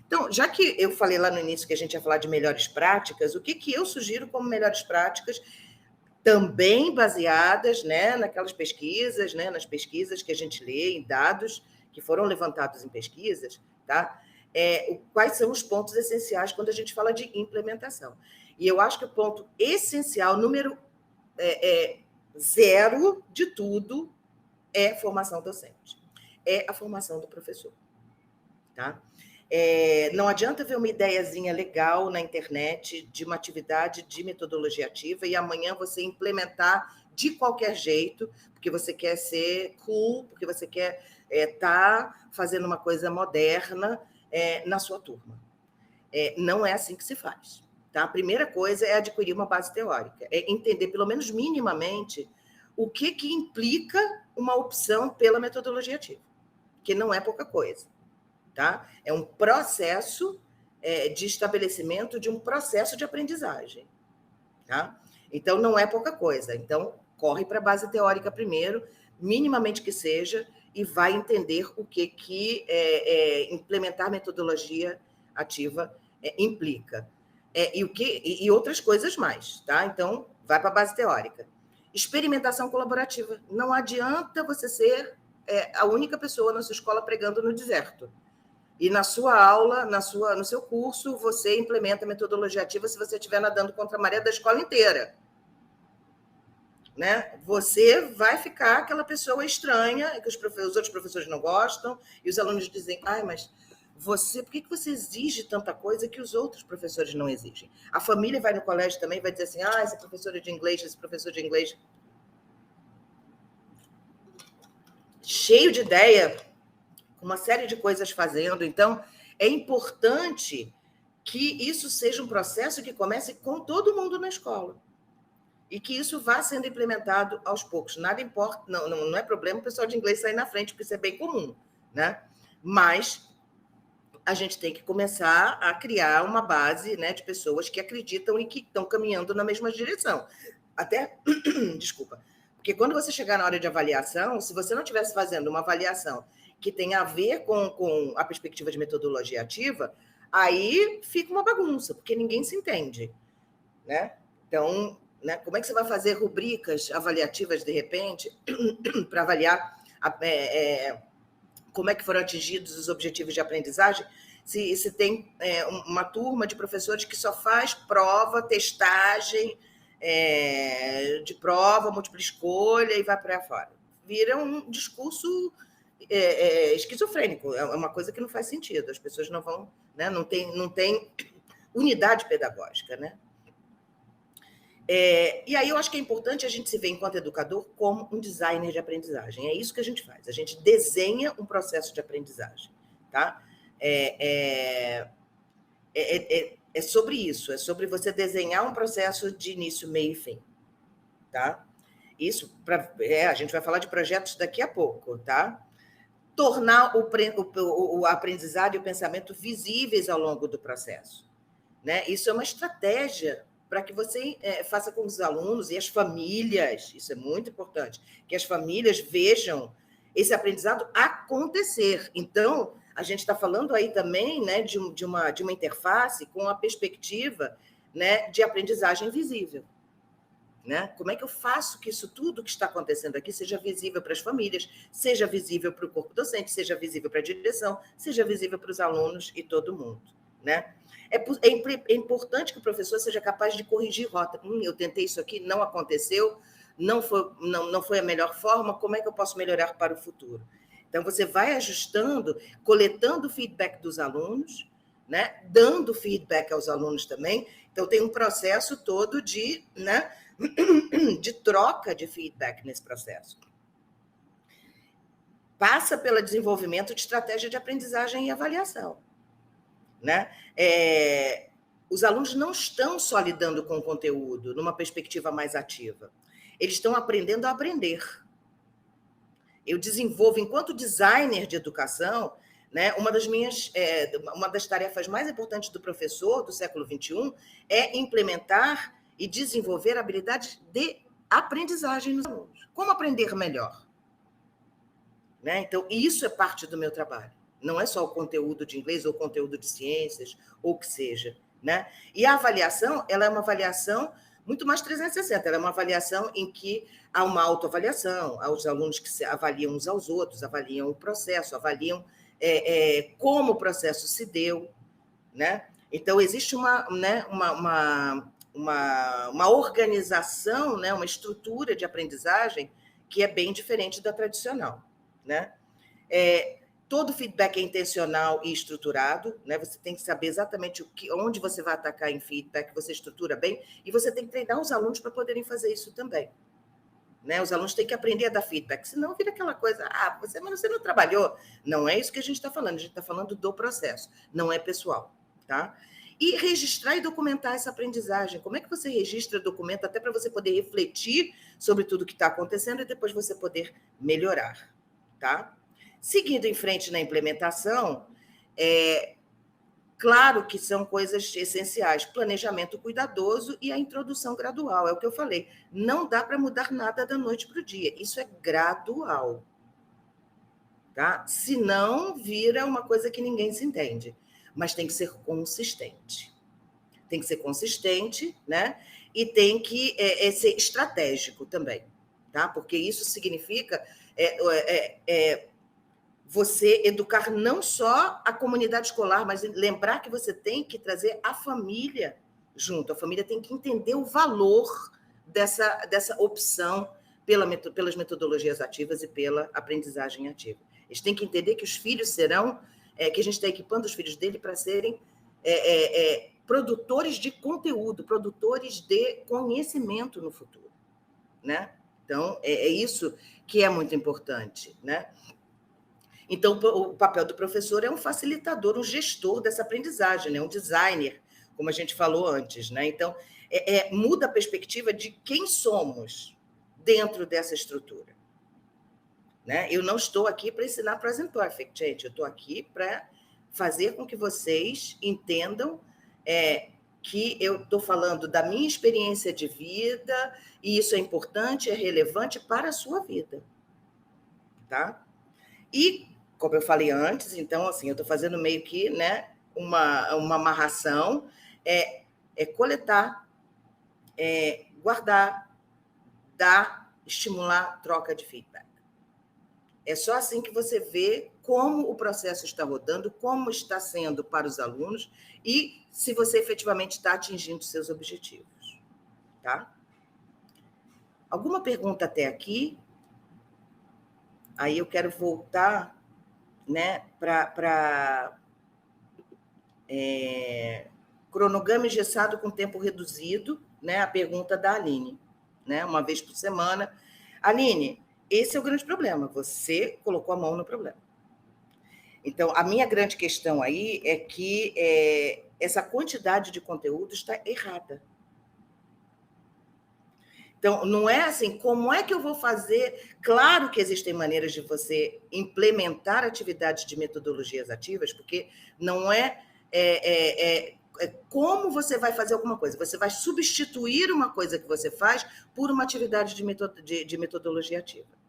S1: Então, já que eu falei lá no início que a gente ia falar de melhores práticas, o que eu sugiro como melhores práticas, também baseadas, né, naquelas pesquisas, né, nas pesquisas que a gente lê, em dados que foram levantados em pesquisas, tá? Quais são os pontos essenciais quando a gente fala de implementação. E eu acho que o ponto essencial, número zero de tudo, é formação docente. É a formação do professor, tá? Não adianta ver uma ideiazinha legal na internet de uma atividade de metodologia ativa e amanhã você implementar de qualquer jeito, porque você quer ser cool, porque você quer estar fazendo uma coisa moderna na sua turma. Não é assim que se faz. Tá? A primeira coisa é adquirir uma base teórica, é entender, pelo menos minimamente, o que implica uma opção pela metodologia ativa, que não é pouca coisa. Tá? É um processo de estabelecimento de um processo de aprendizagem. Tá? Então, não é pouca coisa. Então, corre para a base teórica primeiro, minimamente que seja, e vai entender o que implementar metodologia ativa implica. E outras coisas mais. Tá? Então, vai para a base teórica. Experimentação colaborativa. Não adianta você ser a única pessoa na sua escola pregando no deserto. E na sua aula, no seu curso, você implementa a metodologia ativa se você estiver nadando contra a maré da escola inteira. Né? Você vai ficar aquela pessoa estranha, que os outros professores não gostam, e os alunos dizem, mas por que você exige tanta coisa que os outros professores não exigem? A família vai no colégio também, vai dizer assim, esse professor de inglês, esse professor de inglês... Cheio de ideia, uma série de coisas fazendo. Então, é importante que isso seja um processo que comece com todo mundo na escola e que isso vá sendo implementado aos poucos. Nada importa, não é problema o pessoal de inglês sair na frente, porque isso é bem comum, né? Mas a gente tem que começar a criar uma base, né, de pessoas que acreditam e que estão caminhando na mesma direção. Desculpa. Porque quando você chegar na hora de avaliação, se você não estivesse fazendo uma avaliação que tem a ver com a perspectiva de metodologia ativa, aí fica uma bagunça, porque ninguém se entende, né? Então, né, como é que você vai fazer rubricas avaliativas, de repente, para avaliar como é que foram atingidos os objetivos de aprendizagem, se tem uma turma de professores que só faz prova, testagem de prova, múltipla escolha e vai para fora. vira um discurso esquizofrênico, é uma coisa que não faz sentido, as pessoas não vão, né, não tem unidade pedagógica, né? E aí eu acho que é importante a gente se ver, enquanto educador, como um designer de aprendizagem. É isso que a gente faz. A gente desenha um processo de aprendizagem, tá? É sobre isso. É sobre você desenhar um processo de início, meio e fim, tá? Isso, a gente vai falar de projetos daqui a pouco, tá? Tornar o aprendizado e o pensamento visíveis ao longo do processo, né? Isso é uma estratégia para que você faça com os alunos e as famílias, isso é muito importante, que as famílias vejam esse aprendizado acontecer. Então, a gente está falando aí também, né, de uma interface com a perspectiva, né, de aprendizagem visível. Né? Como é que eu faço que isso tudo que está acontecendo aqui seja visível para as famílias, seja visível para o corpo docente, seja visível para a direção, seja visível para os alunos e todo mundo, né? É importante que o professor seja capaz de corrigir rota. Eu tentei isso aqui, não aconteceu, não foi a melhor forma, como é que eu posso melhorar para o futuro? Então, você vai ajustando, coletando o feedback dos alunos, né? Dando feedback aos alunos também. Então, tem um processo todo de, né, de troca de feedback nesse processo. Passa pelo desenvolvimento de estratégia de aprendizagem e avaliação, né? Os alunos não estão só lidando com o conteúdo numa perspectiva mais ativa. Eles estão aprendendo a aprender. Eu desenvolvo, enquanto designer de educação, né, uma das tarefas mais importantes do professor do século XXI é implementar e desenvolver habilidades de aprendizagem nos alunos. Como aprender melhor? Né? Então, isso é parte do meu trabalho. Não é só o conteúdo de inglês ou o conteúdo de ciências, ou o que seja. Né? E a avaliação, ela é uma avaliação muito mais 360. Ela é uma avaliação em que há uma autoavaliação, há os alunos que se avaliam uns aos outros, avaliam o processo, avaliam como o processo se deu. Né? Então, existe uma organização, né? Uma estrutura de aprendizagem que é bem diferente da tradicional. Né? Todo feedback é intencional e estruturado, né? Você tem que saber exatamente onde você vai atacar em feedback, você estrutura bem, e você tem que treinar os alunos para poderem fazer isso também. Né? Os alunos têm que aprender a dar feedback, senão vira aquela coisa, mas você não trabalhou. Não é isso que a gente está falando, a gente está falando do processo, não é pessoal. Tá? E registrar e documentar essa aprendizagem. Como é que você registra, documenta, até para você poder refletir sobre tudo que está acontecendo e depois você poder melhorar. Tá? Seguindo em frente na implementação, claro que são coisas essenciais, planejamento cuidadoso e a introdução gradual, é o que eu falei. Não dá para mudar nada da noite para o dia, isso é gradual. Tá? Senão, vira uma coisa que ninguém se entende, mas tem que ser consistente. Tem que ser consistente, né? E tem que ser estratégico também, tá? Porque isso significa você educar não só a comunidade escolar, mas lembrar que você tem que trazer a família junto. A família tem que entender o valor dessa opção pelas metodologias ativas e pela aprendizagem ativa. Eles têm que entender que os filhos serão, que a gente está equipando os filhos dele para serem produtores de conteúdo, produtores de conhecimento no futuro. Né? Então, é isso que é muito importante, né? Então, o papel do professor é um facilitador, um gestor dessa aprendizagem, né? Um designer, como a gente falou antes. Né? Então, muda a perspectiva de quem somos dentro dessa estrutura. Né? Eu não estou aqui para ensinar Present Perfect, gente. Eu estou aqui para fazer com que vocês entendam que eu estou falando da minha experiência de vida e isso é importante, é relevante para a sua vida. Tá? E, como eu falei antes, então, assim, eu estou fazendo meio que, né, uma amarração, coletar, guardar, dar, estimular, troca de feedback. É só assim que você vê como o processo está rodando, como está sendo para os alunos e se você efetivamente está atingindo seus objetivos. Tá? Alguma pergunta até aqui? Aí eu quero voltar, né, para cronograma engessado com tempo reduzido, né, a pergunta da Aline, né, uma vez por semana. Aline, esse é o grande problema, você colocou a mão no problema. Então, a minha grande questão aí é que essa quantidade de conteúdo está errada. Então, não é assim, como é que eu vou fazer? Claro que existem maneiras de você implementar atividades de metodologias ativas, porque não é como você vai fazer alguma coisa. Você vai substituir uma coisa que você faz por uma atividade de metodologia ativa.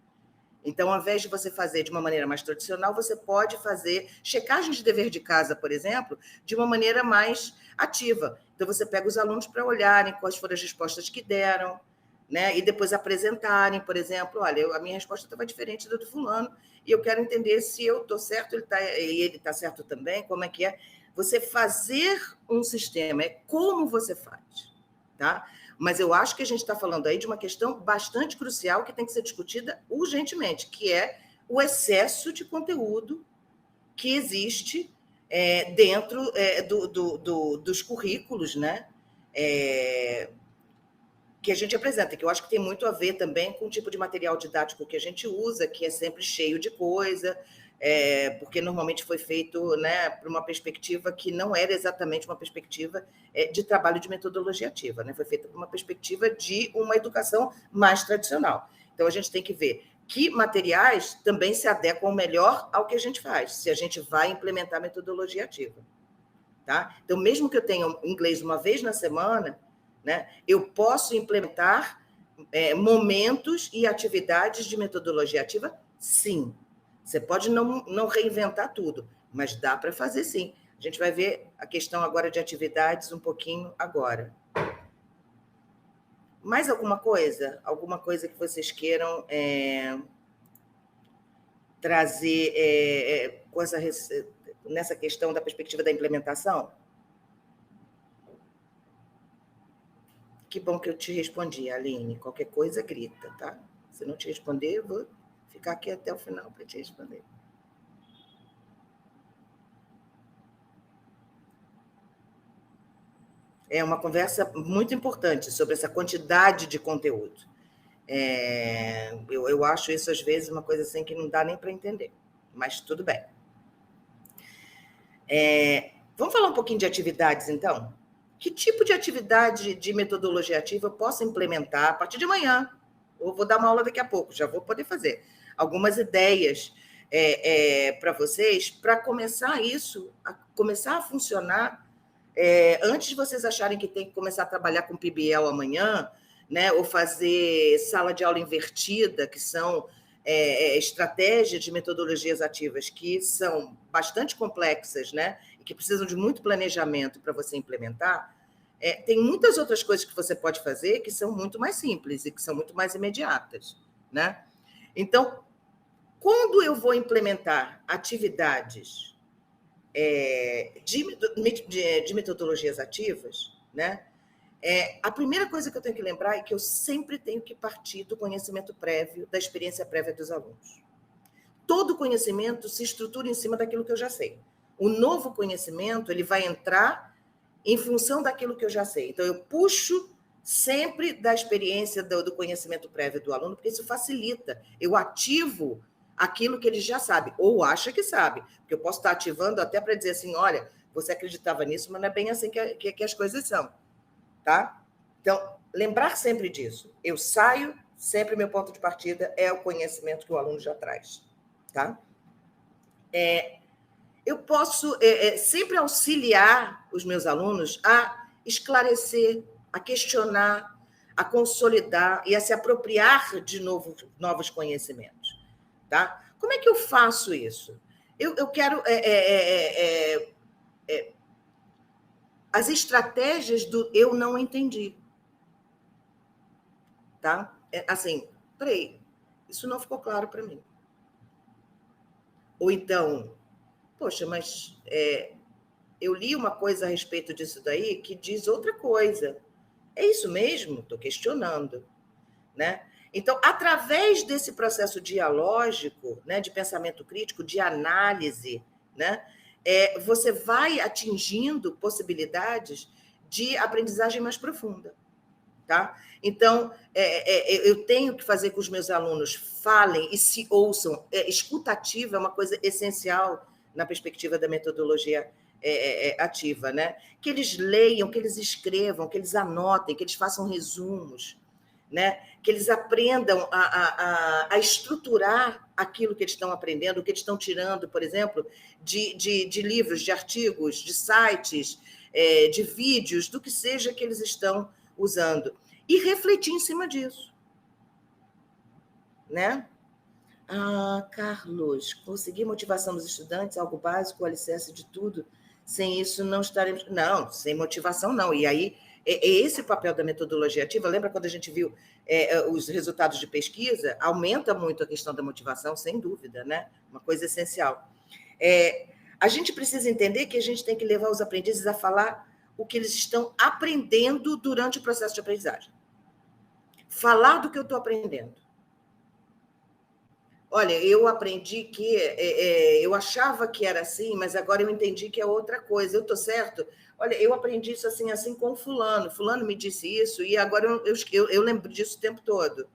S1: Então, ao invés de você fazer de uma maneira mais tradicional, você pode fazer checagem de dever de casa, por exemplo, de uma maneira mais ativa. Então, você pega os alunos para olharem quais foram as respostas que deram, né? E depois apresentarem, por exemplo, olha, a minha resposta estava diferente da do fulano, e eu quero entender se eu estou certo, ele está certo também, como é que é. Você fazer um sistema, é como você faz, tá? Mas eu acho que a gente está falando aí de uma questão bastante crucial que tem que ser discutida urgentemente, que é o excesso de conteúdo que existe dentro dos currículos, né? Que a gente apresenta, que eu acho que tem muito a ver também com o tipo de material didático que a gente usa, que é sempre cheio de coisa, porque normalmente foi feito, né, por uma perspectiva que não era exatamente uma perspectiva de trabalho de metodologia ativa, né? Foi feita por uma perspectiva de uma educação mais tradicional. Então, a gente tem que ver que materiais também se adequam melhor ao que a gente faz, se a gente vai implementar metodologia ativa. Tá? Então, mesmo que eu tenha inglês uma vez na semana, né, eu posso implementar momentos e atividades de metodologia ativa, sim. Você pode não reinventar tudo, mas dá para fazer sim. A gente vai ver a questão agora de atividades um pouquinho agora. Mais alguma coisa? Alguma coisa que vocês queiram trazer nessa questão da perspectiva da implementação? Que bom que eu te respondi, Aline. Qualquer coisa, grita, tá? Se não te responder, eu vou ficar aqui até o final para te responder. É uma conversa muito importante sobre essa quantidade de conteúdo. Eu acho isso, às vezes, uma coisa assim que não dá nem para entender, mas tudo bem. Vamos falar um pouquinho de atividades, então? Que tipo de atividade de metodologia ativa eu posso implementar a partir de amanhã? Eu vou dar uma aula daqui a pouco, já vou poder fazer algumas ideias para vocês, para começar isso, começar a funcionar antes de vocês acharem que tem que começar a trabalhar com PBL amanhã, né, ou fazer sala de aula invertida, que são estratégias de metodologias ativas que são bastante complexas, né, e que precisam de muito planejamento para você implementar. Tem muitas outras coisas que você pode fazer que são muito mais simples e que são muito mais imediatas, né? Então, quando eu vou implementar atividades de metodologias ativas, né? A primeira coisa que eu tenho que lembrar é que eu sempre tenho que partir do conhecimento prévio, da experiência prévia dos alunos. Todo conhecimento se estrutura em cima daquilo que eu já sei. O novo conhecimento, ele vai entrar em função daquilo que eu já sei. Então, eu puxo sempre da experiência do conhecimento prévio do aluno, porque isso facilita. Eu ativo aquilo que ele já sabe, ou acha que sabe. Porque eu posso estar ativando até para dizer assim, olha, você acreditava nisso, mas não é bem assim que as coisas são. Tá? Então, lembrar sempre disso. Eu saio, sempre meu ponto de partida é o conhecimento que o aluno já traz. Tá? Eu posso sempre auxiliar os meus alunos a esclarecer, a questionar, a consolidar e a se apropriar de novos conhecimentos. Tá? Como é que eu faço isso? Eu quero as estratégias do eu não entendi. Tá? Assim, peraí, isso não ficou claro para mim. Ou então, poxa, mas eu li uma coisa a respeito disso daí que diz outra coisa. É isso mesmo? Estou questionando. Né? Então, através desse processo dialógico, né, de pensamento crítico, de análise, né, você vai atingindo possibilidades de aprendizagem mais profunda. Tá? Então, eu tenho que fazer com que os meus alunos falem e se ouçam. Escutativa é uma coisa essencial na perspectiva da metodologia ativa, né? Que eles leiam, que eles escrevam, que eles anotem, que eles façam resumos, né? Que eles aprendam a estruturar aquilo que eles estão aprendendo, o que eles estão tirando, por exemplo, de livros, de artigos, de sites, de vídeos, do que seja que eles estão usando. E refletir em cima disso. Né? Carlos, conseguir motivação dos estudantes, algo básico, o alicerce de tudo. Sem isso, não estaremos... Não, sem motivação, não. E aí, é esse o papel da metodologia ativa. Lembra quando a gente viu os resultados de pesquisa? Aumenta muito a questão da motivação, sem dúvida, né? Uma coisa essencial. A gente precisa entender que a gente tem que levar os aprendizes a falar o que eles estão aprendendo durante o processo de aprendizagem. Falar do que eu estou aprendendo. Olha, eu aprendi que... eu achava que era assim, mas agora eu entendi que é outra coisa. Eu estou certo? Olha, eu aprendi isso assim com fulano. Fulano me disse isso e agora eu lembro disso o tempo todo.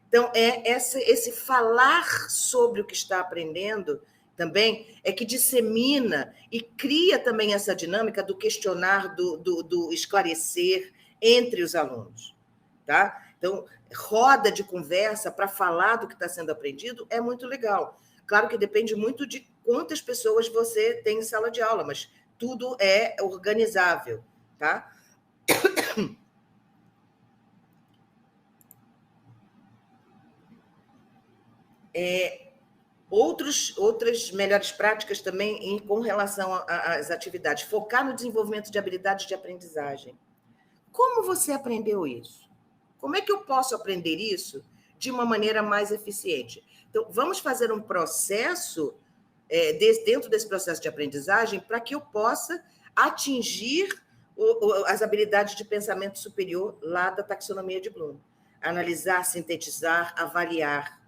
S1: Então, esse falar sobre o que está aprendendo também é que dissemina e cria também essa dinâmica do questionar, do esclarecer entre os alunos. Tá? Então, roda de conversa para falar do que está sendo aprendido é muito legal. Claro que depende muito de quantas pessoas você tem em sala de aula, mas tudo é organizável. Tá? Outras melhores práticas também com relação às atividades. Focar no desenvolvimento de habilidades de aprendizagem. Como você aprendeu isso? Como é que eu posso aprender isso de uma maneira mais eficiente? Então, vamos fazer um processo dentro desse processo de aprendizagem para que eu possa atingir as habilidades de pensamento superior lá da taxonomia de Bloom. Analisar, sintetizar, avaliar.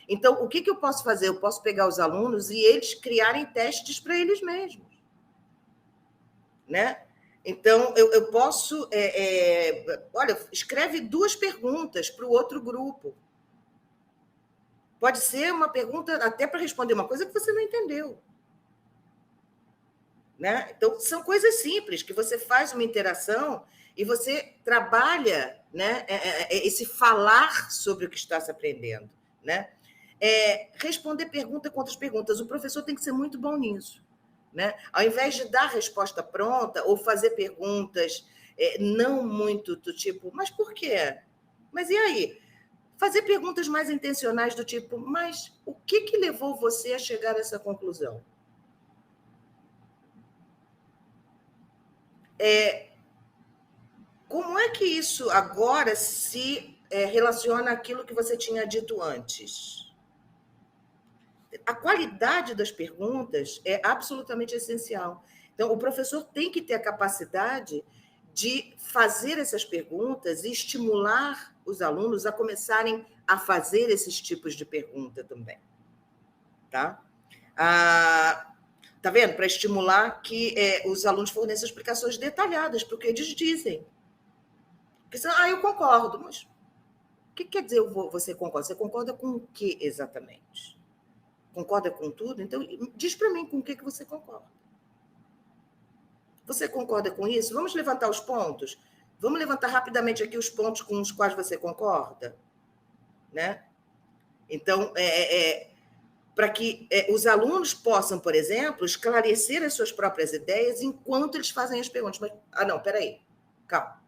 S1: Então, o que eu posso fazer? Eu posso pegar os alunos e eles criarem testes para eles mesmos. Né? Então, eu posso... olha, escreve 2 perguntas para o outro grupo. Pode ser uma pergunta até para responder uma coisa que você não entendeu. Né? Então, são coisas simples, que você faz uma interação e você trabalha, né, esse falar sobre o que está se aprendendo. Né? Responder pergunta com outras perguntas. O professor tem que ser muito bom nisso. Né? Ao invés de dar resposta pronta ou fazer perguntas não muito do tipo, mas por quê? Mas e aí? Fazer perguntas mais intencionais do tipo, mas o que levou você a chegar a essa conclusão? Como é que isso agora se relaciona àquilo que você tinha dito antes? A qualidade das perguntas é absolutamente essencial. Então, o professor tem que ter a capacidade de fazer essas perguntas e estimular os alunos a começarem a fazer esses tipos de pergunta também. Tá? Tá vendo? Para estimular que os alunos forneçam explicações detalhadas para o que eles dizem. Porque senão, eu concordo, mas o que quer dizer você concorda? Você concorda com o que exatamente? Concorda com tudo? Então, diz para mim com o que você concorda. Você concorda com isso? Vamos levantar os pontos? Vamos levantar rapidamente aqui os pontos com os quais você concorda? Né? Então, para que os alunos possam, por exemplo, esclarecer as suas próprias ideias enquanto eles fazem as perguntas. Mas, não, peraí, calma.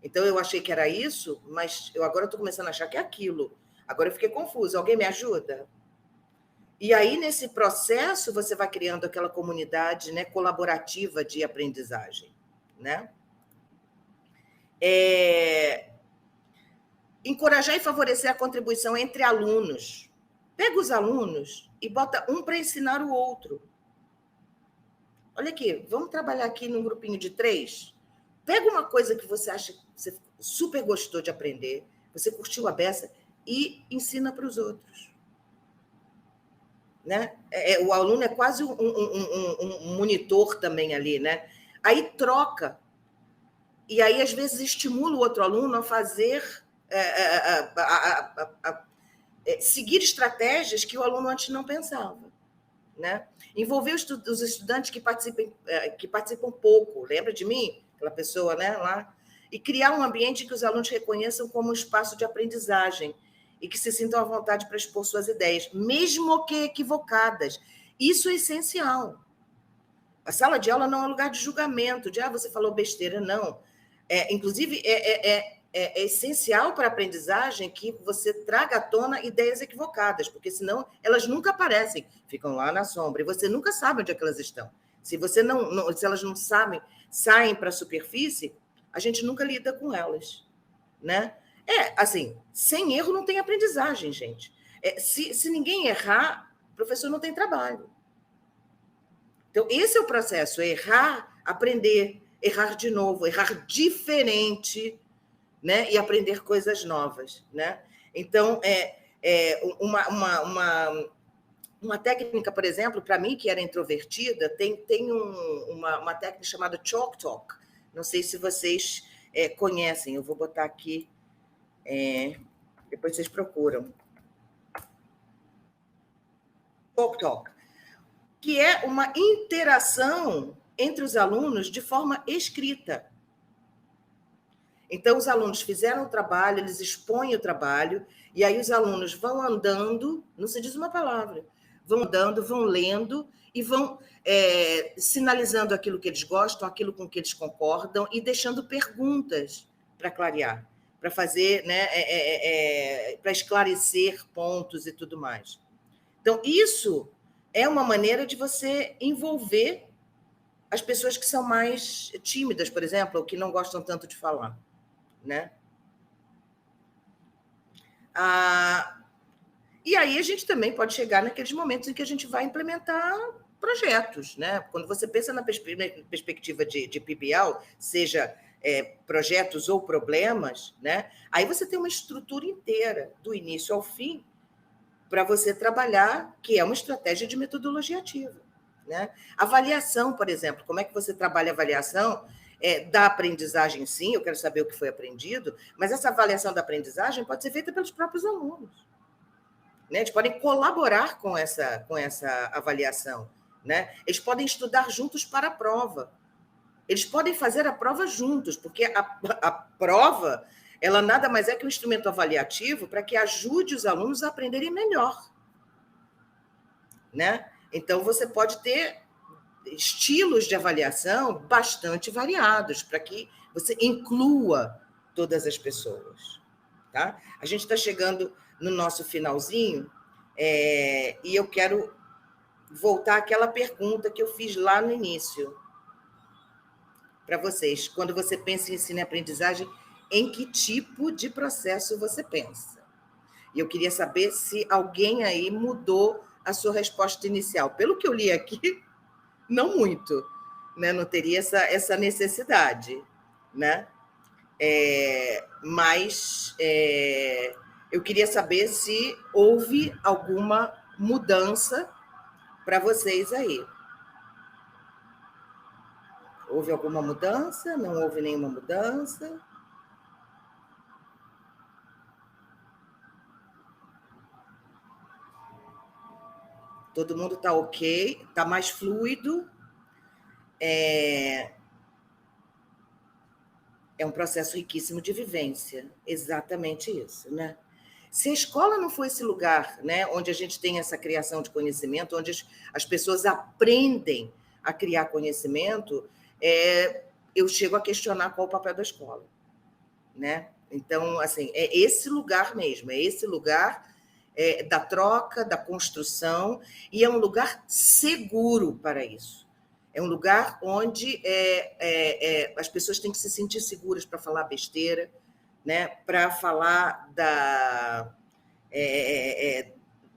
S1: Então, eu achei que era isso, mas eu agora estou começando a achar que é aquilo. Agora eu fiquei confusa. Alguém me ajuda? E aí, nesse processo, você vai criando aquela comunidade, né, colaborativa de aprendizagem. Né? Encorajar e favorecer a contribuição entre alunos. Pega os alunos e bota um para ensinar o outro. Olha aqui, vamos trabalhar aqui num grupinho de 3? Pega uma coisa que você acha que você super gostou de aprender, você curtiu a beça, e ensina para os outros. Né? O aluno é quase um monitor também ali, né? Aí troca, e aí às vezes estimula o outro aluno a fazer, seguir estratégias que o aluno antes não pensava. Né? Envolver os estudantes que participam pouco, lembra de mim? Aquela pessoa, né, lá? E criar um ambiente que os alunos reconheçam como um espaço de aprendizagem e que se sintam à vontade para expor suas ideias, mesmo que equivocadas. Isso é essencial. A sala de aula não é um lugar de julgamento, de você falou besteira, não. Inclusive, é essencial para a aprendizagem que você traga à tona ideias equivocadas, porque senão elas nunca aparecem, ficam lá na sombra, e você nunca sabe onde é que elas estão. Se elas não sabem, saem para a superfície, a gente nunca lida com elas, né? Assim, sem erro não tem aprendizagem, gente. Se ninguém errar, o professor não tem trabalho. Então, esse é o processo, errar, aprender, errar de novo, errar diferente, né? E aprender coisas novas, né? Então, uma técnica, por exemplo, para mim, que era introvertida, tem uma técnica chamada Chalk Talk. Não sei se vocês conhecem, eu vou botar aqui, depois vocês procuram. Chalk Talk, que é uma interação entre os alunos de forma escrita. Então, os alunos fizeram o trabalho, eles expõem o trabalho, e aí os alunos vão andando, não se diz uma palavra, vão andando, vão lendo e vão sinalizando aquilo que eles gostam, aquilo com que eles concordam e deixando perguntas para clarear, para fazer, né, para esclarecer pontos e tudo mais. Então, isso é uma maneira de você envolver as pessoas que são mais tímidas, por exemplo, ou que não gostam tanto de falar. Né? E aí a gente também pode chegar naqueles momentos em que a gente vai implementar projetos, né? Quando você pensa na perspectiva de PBL, seja projetos ou problemas, né? Aí você tem uma estrutura inteira, do início ao fim, para você trabalhar, que é uma estratégia de metodologia ativa. Né? Avaliação, por exemplo, como é que você trabalha a avaliação da aprendizagem, sim, eu quero saber o que foi aprendido, mas essa avaliação da aprendizagem pode ser feita pelos próprios alunos. Né? Eles podem colaborar com essa avaliação. Né? Eles podem estudar juntos para a prova. Eles podem fazer a prova juntos, porque a prova ela nada mais é que um instrumento avaliativo para que ajude os alunos a aprenderem melhor. Né? Então, você pode ter estilos de avaliação bastante variados, para que você inclua todas as pessoas. Tá? A gente está chegando no nosso finalzinho, e eu quero voltar àquela pergunta que eu fiz lá no início para vocês. Quando você pensa em ensino e aprendizagem, em que tipo de processo você pensa? E eu queria saber se alguém aí mudou a sua resposta inicial. Pelo que eu li aqui, não muito, né? Não teria essa necessidade, né? Mas eu queria saber se houve alguma mudança para vocês aí. Houve alguma mudança? Não houve nenhuma mudança? Todo mundo está ok, está mais fluido. É um processo riquíssimo de vivência, exatamente isso, né? Se a escola não for esse lugar, né, onde a gente tem essa criação de conhecimento, onde as pessoas aprendem a criar conhecimento, eu chego a questionar qual o papel da escola, né? Então, assim, é esse lugar mesmo, é esse lugar da troca, da construção, e é um lugar seguro para isso. É um lugar onde as pessoas têm que se sentir seguras para falar besteira, né? Para falar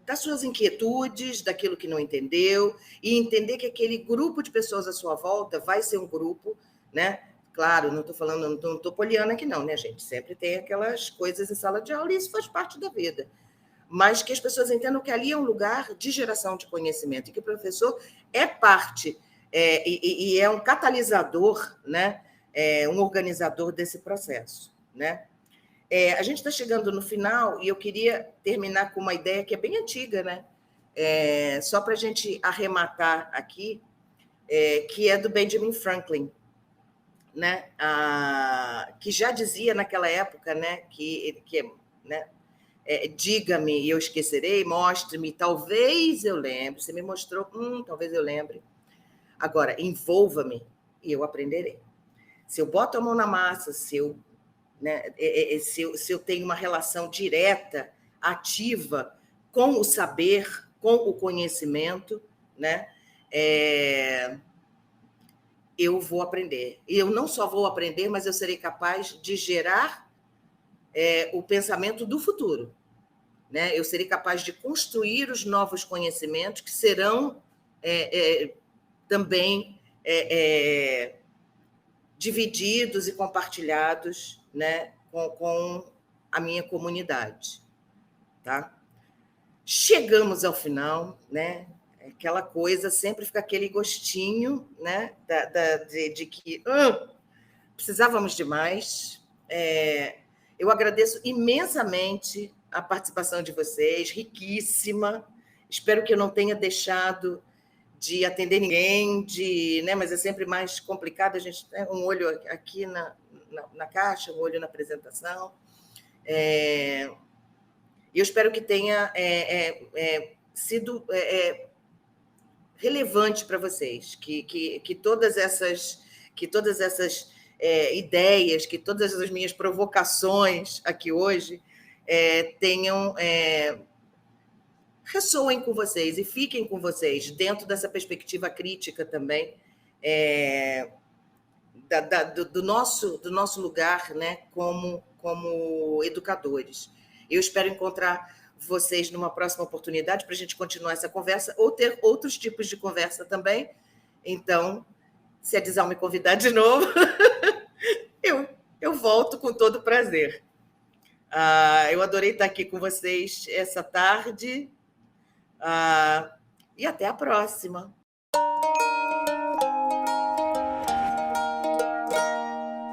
S1: das suas inquietudes, daquilo que não entendeu, e entender que aquele grupo de pessoas à sua volta vai ser um grupo, né? Claro, não estou falando, não estou poliana aqui não, né, gente? Sempre tem aquelas coisas em sala de aula e isso faz parte da vida. Mas que as pessoas entendam que ali é um lugar de geração de conhecimento e que o professor é parte e é um catalisador, né? Um organizador desse processo, né? A gente está chegando no final e eu queria terminar com uma ideia que é bem antiga, né? Só para a gente arrematar aqui, que é do Benjamin Franklin, né? Que já dizia naquela época, né? Né? Diga-me e eu esquecerei, mostre-me, talvez eu lembre. Você me mostrou, talvez eu lembre. Agora, envolva-me e eu aprenderei. Se eu boto a mão na massa, se eu tenho uma relação direta, ativa com o saber, com o conhecimento, né? Eu vou aprender. E eu não só vou aprender, mas eu serei capaz de gerar o pensamento do futuro. Né? Eu serei capaz de construir os novos conhecimentos que serão também divididos e compartilhados, né, com a minha comunidade. Tá? Chegamos ao final, né? Aquela coisa, sempre fica aquele gostinho, né, de que precisávamos de mais. Eu agradeço imensamente a participação de vocês, riquíssima. Espero que eu não tenha deixado de atender ninguém, né? Mas é sempre mais complicado, a gente tem um olho aqui na caixa, um olho na apresentação. Eu espero que tenha sido relevante para vocês, que todas essas ideias, que todas as minhas provocações aqui hoje ressoem com vocês e fiquem com vocês dentro dessa perspectiva crítica também do nosso lugar, né, como educadores. Eu espero encontrar vocês numa próxima oportunidade para a gente continuar essa conversa ou ter outros tipos de conversa também. Então, se a Dizal me convidar de novo, eu volto com todo prazer. Eu adorei estar aqui com vocês essa tarde. E até a próxima.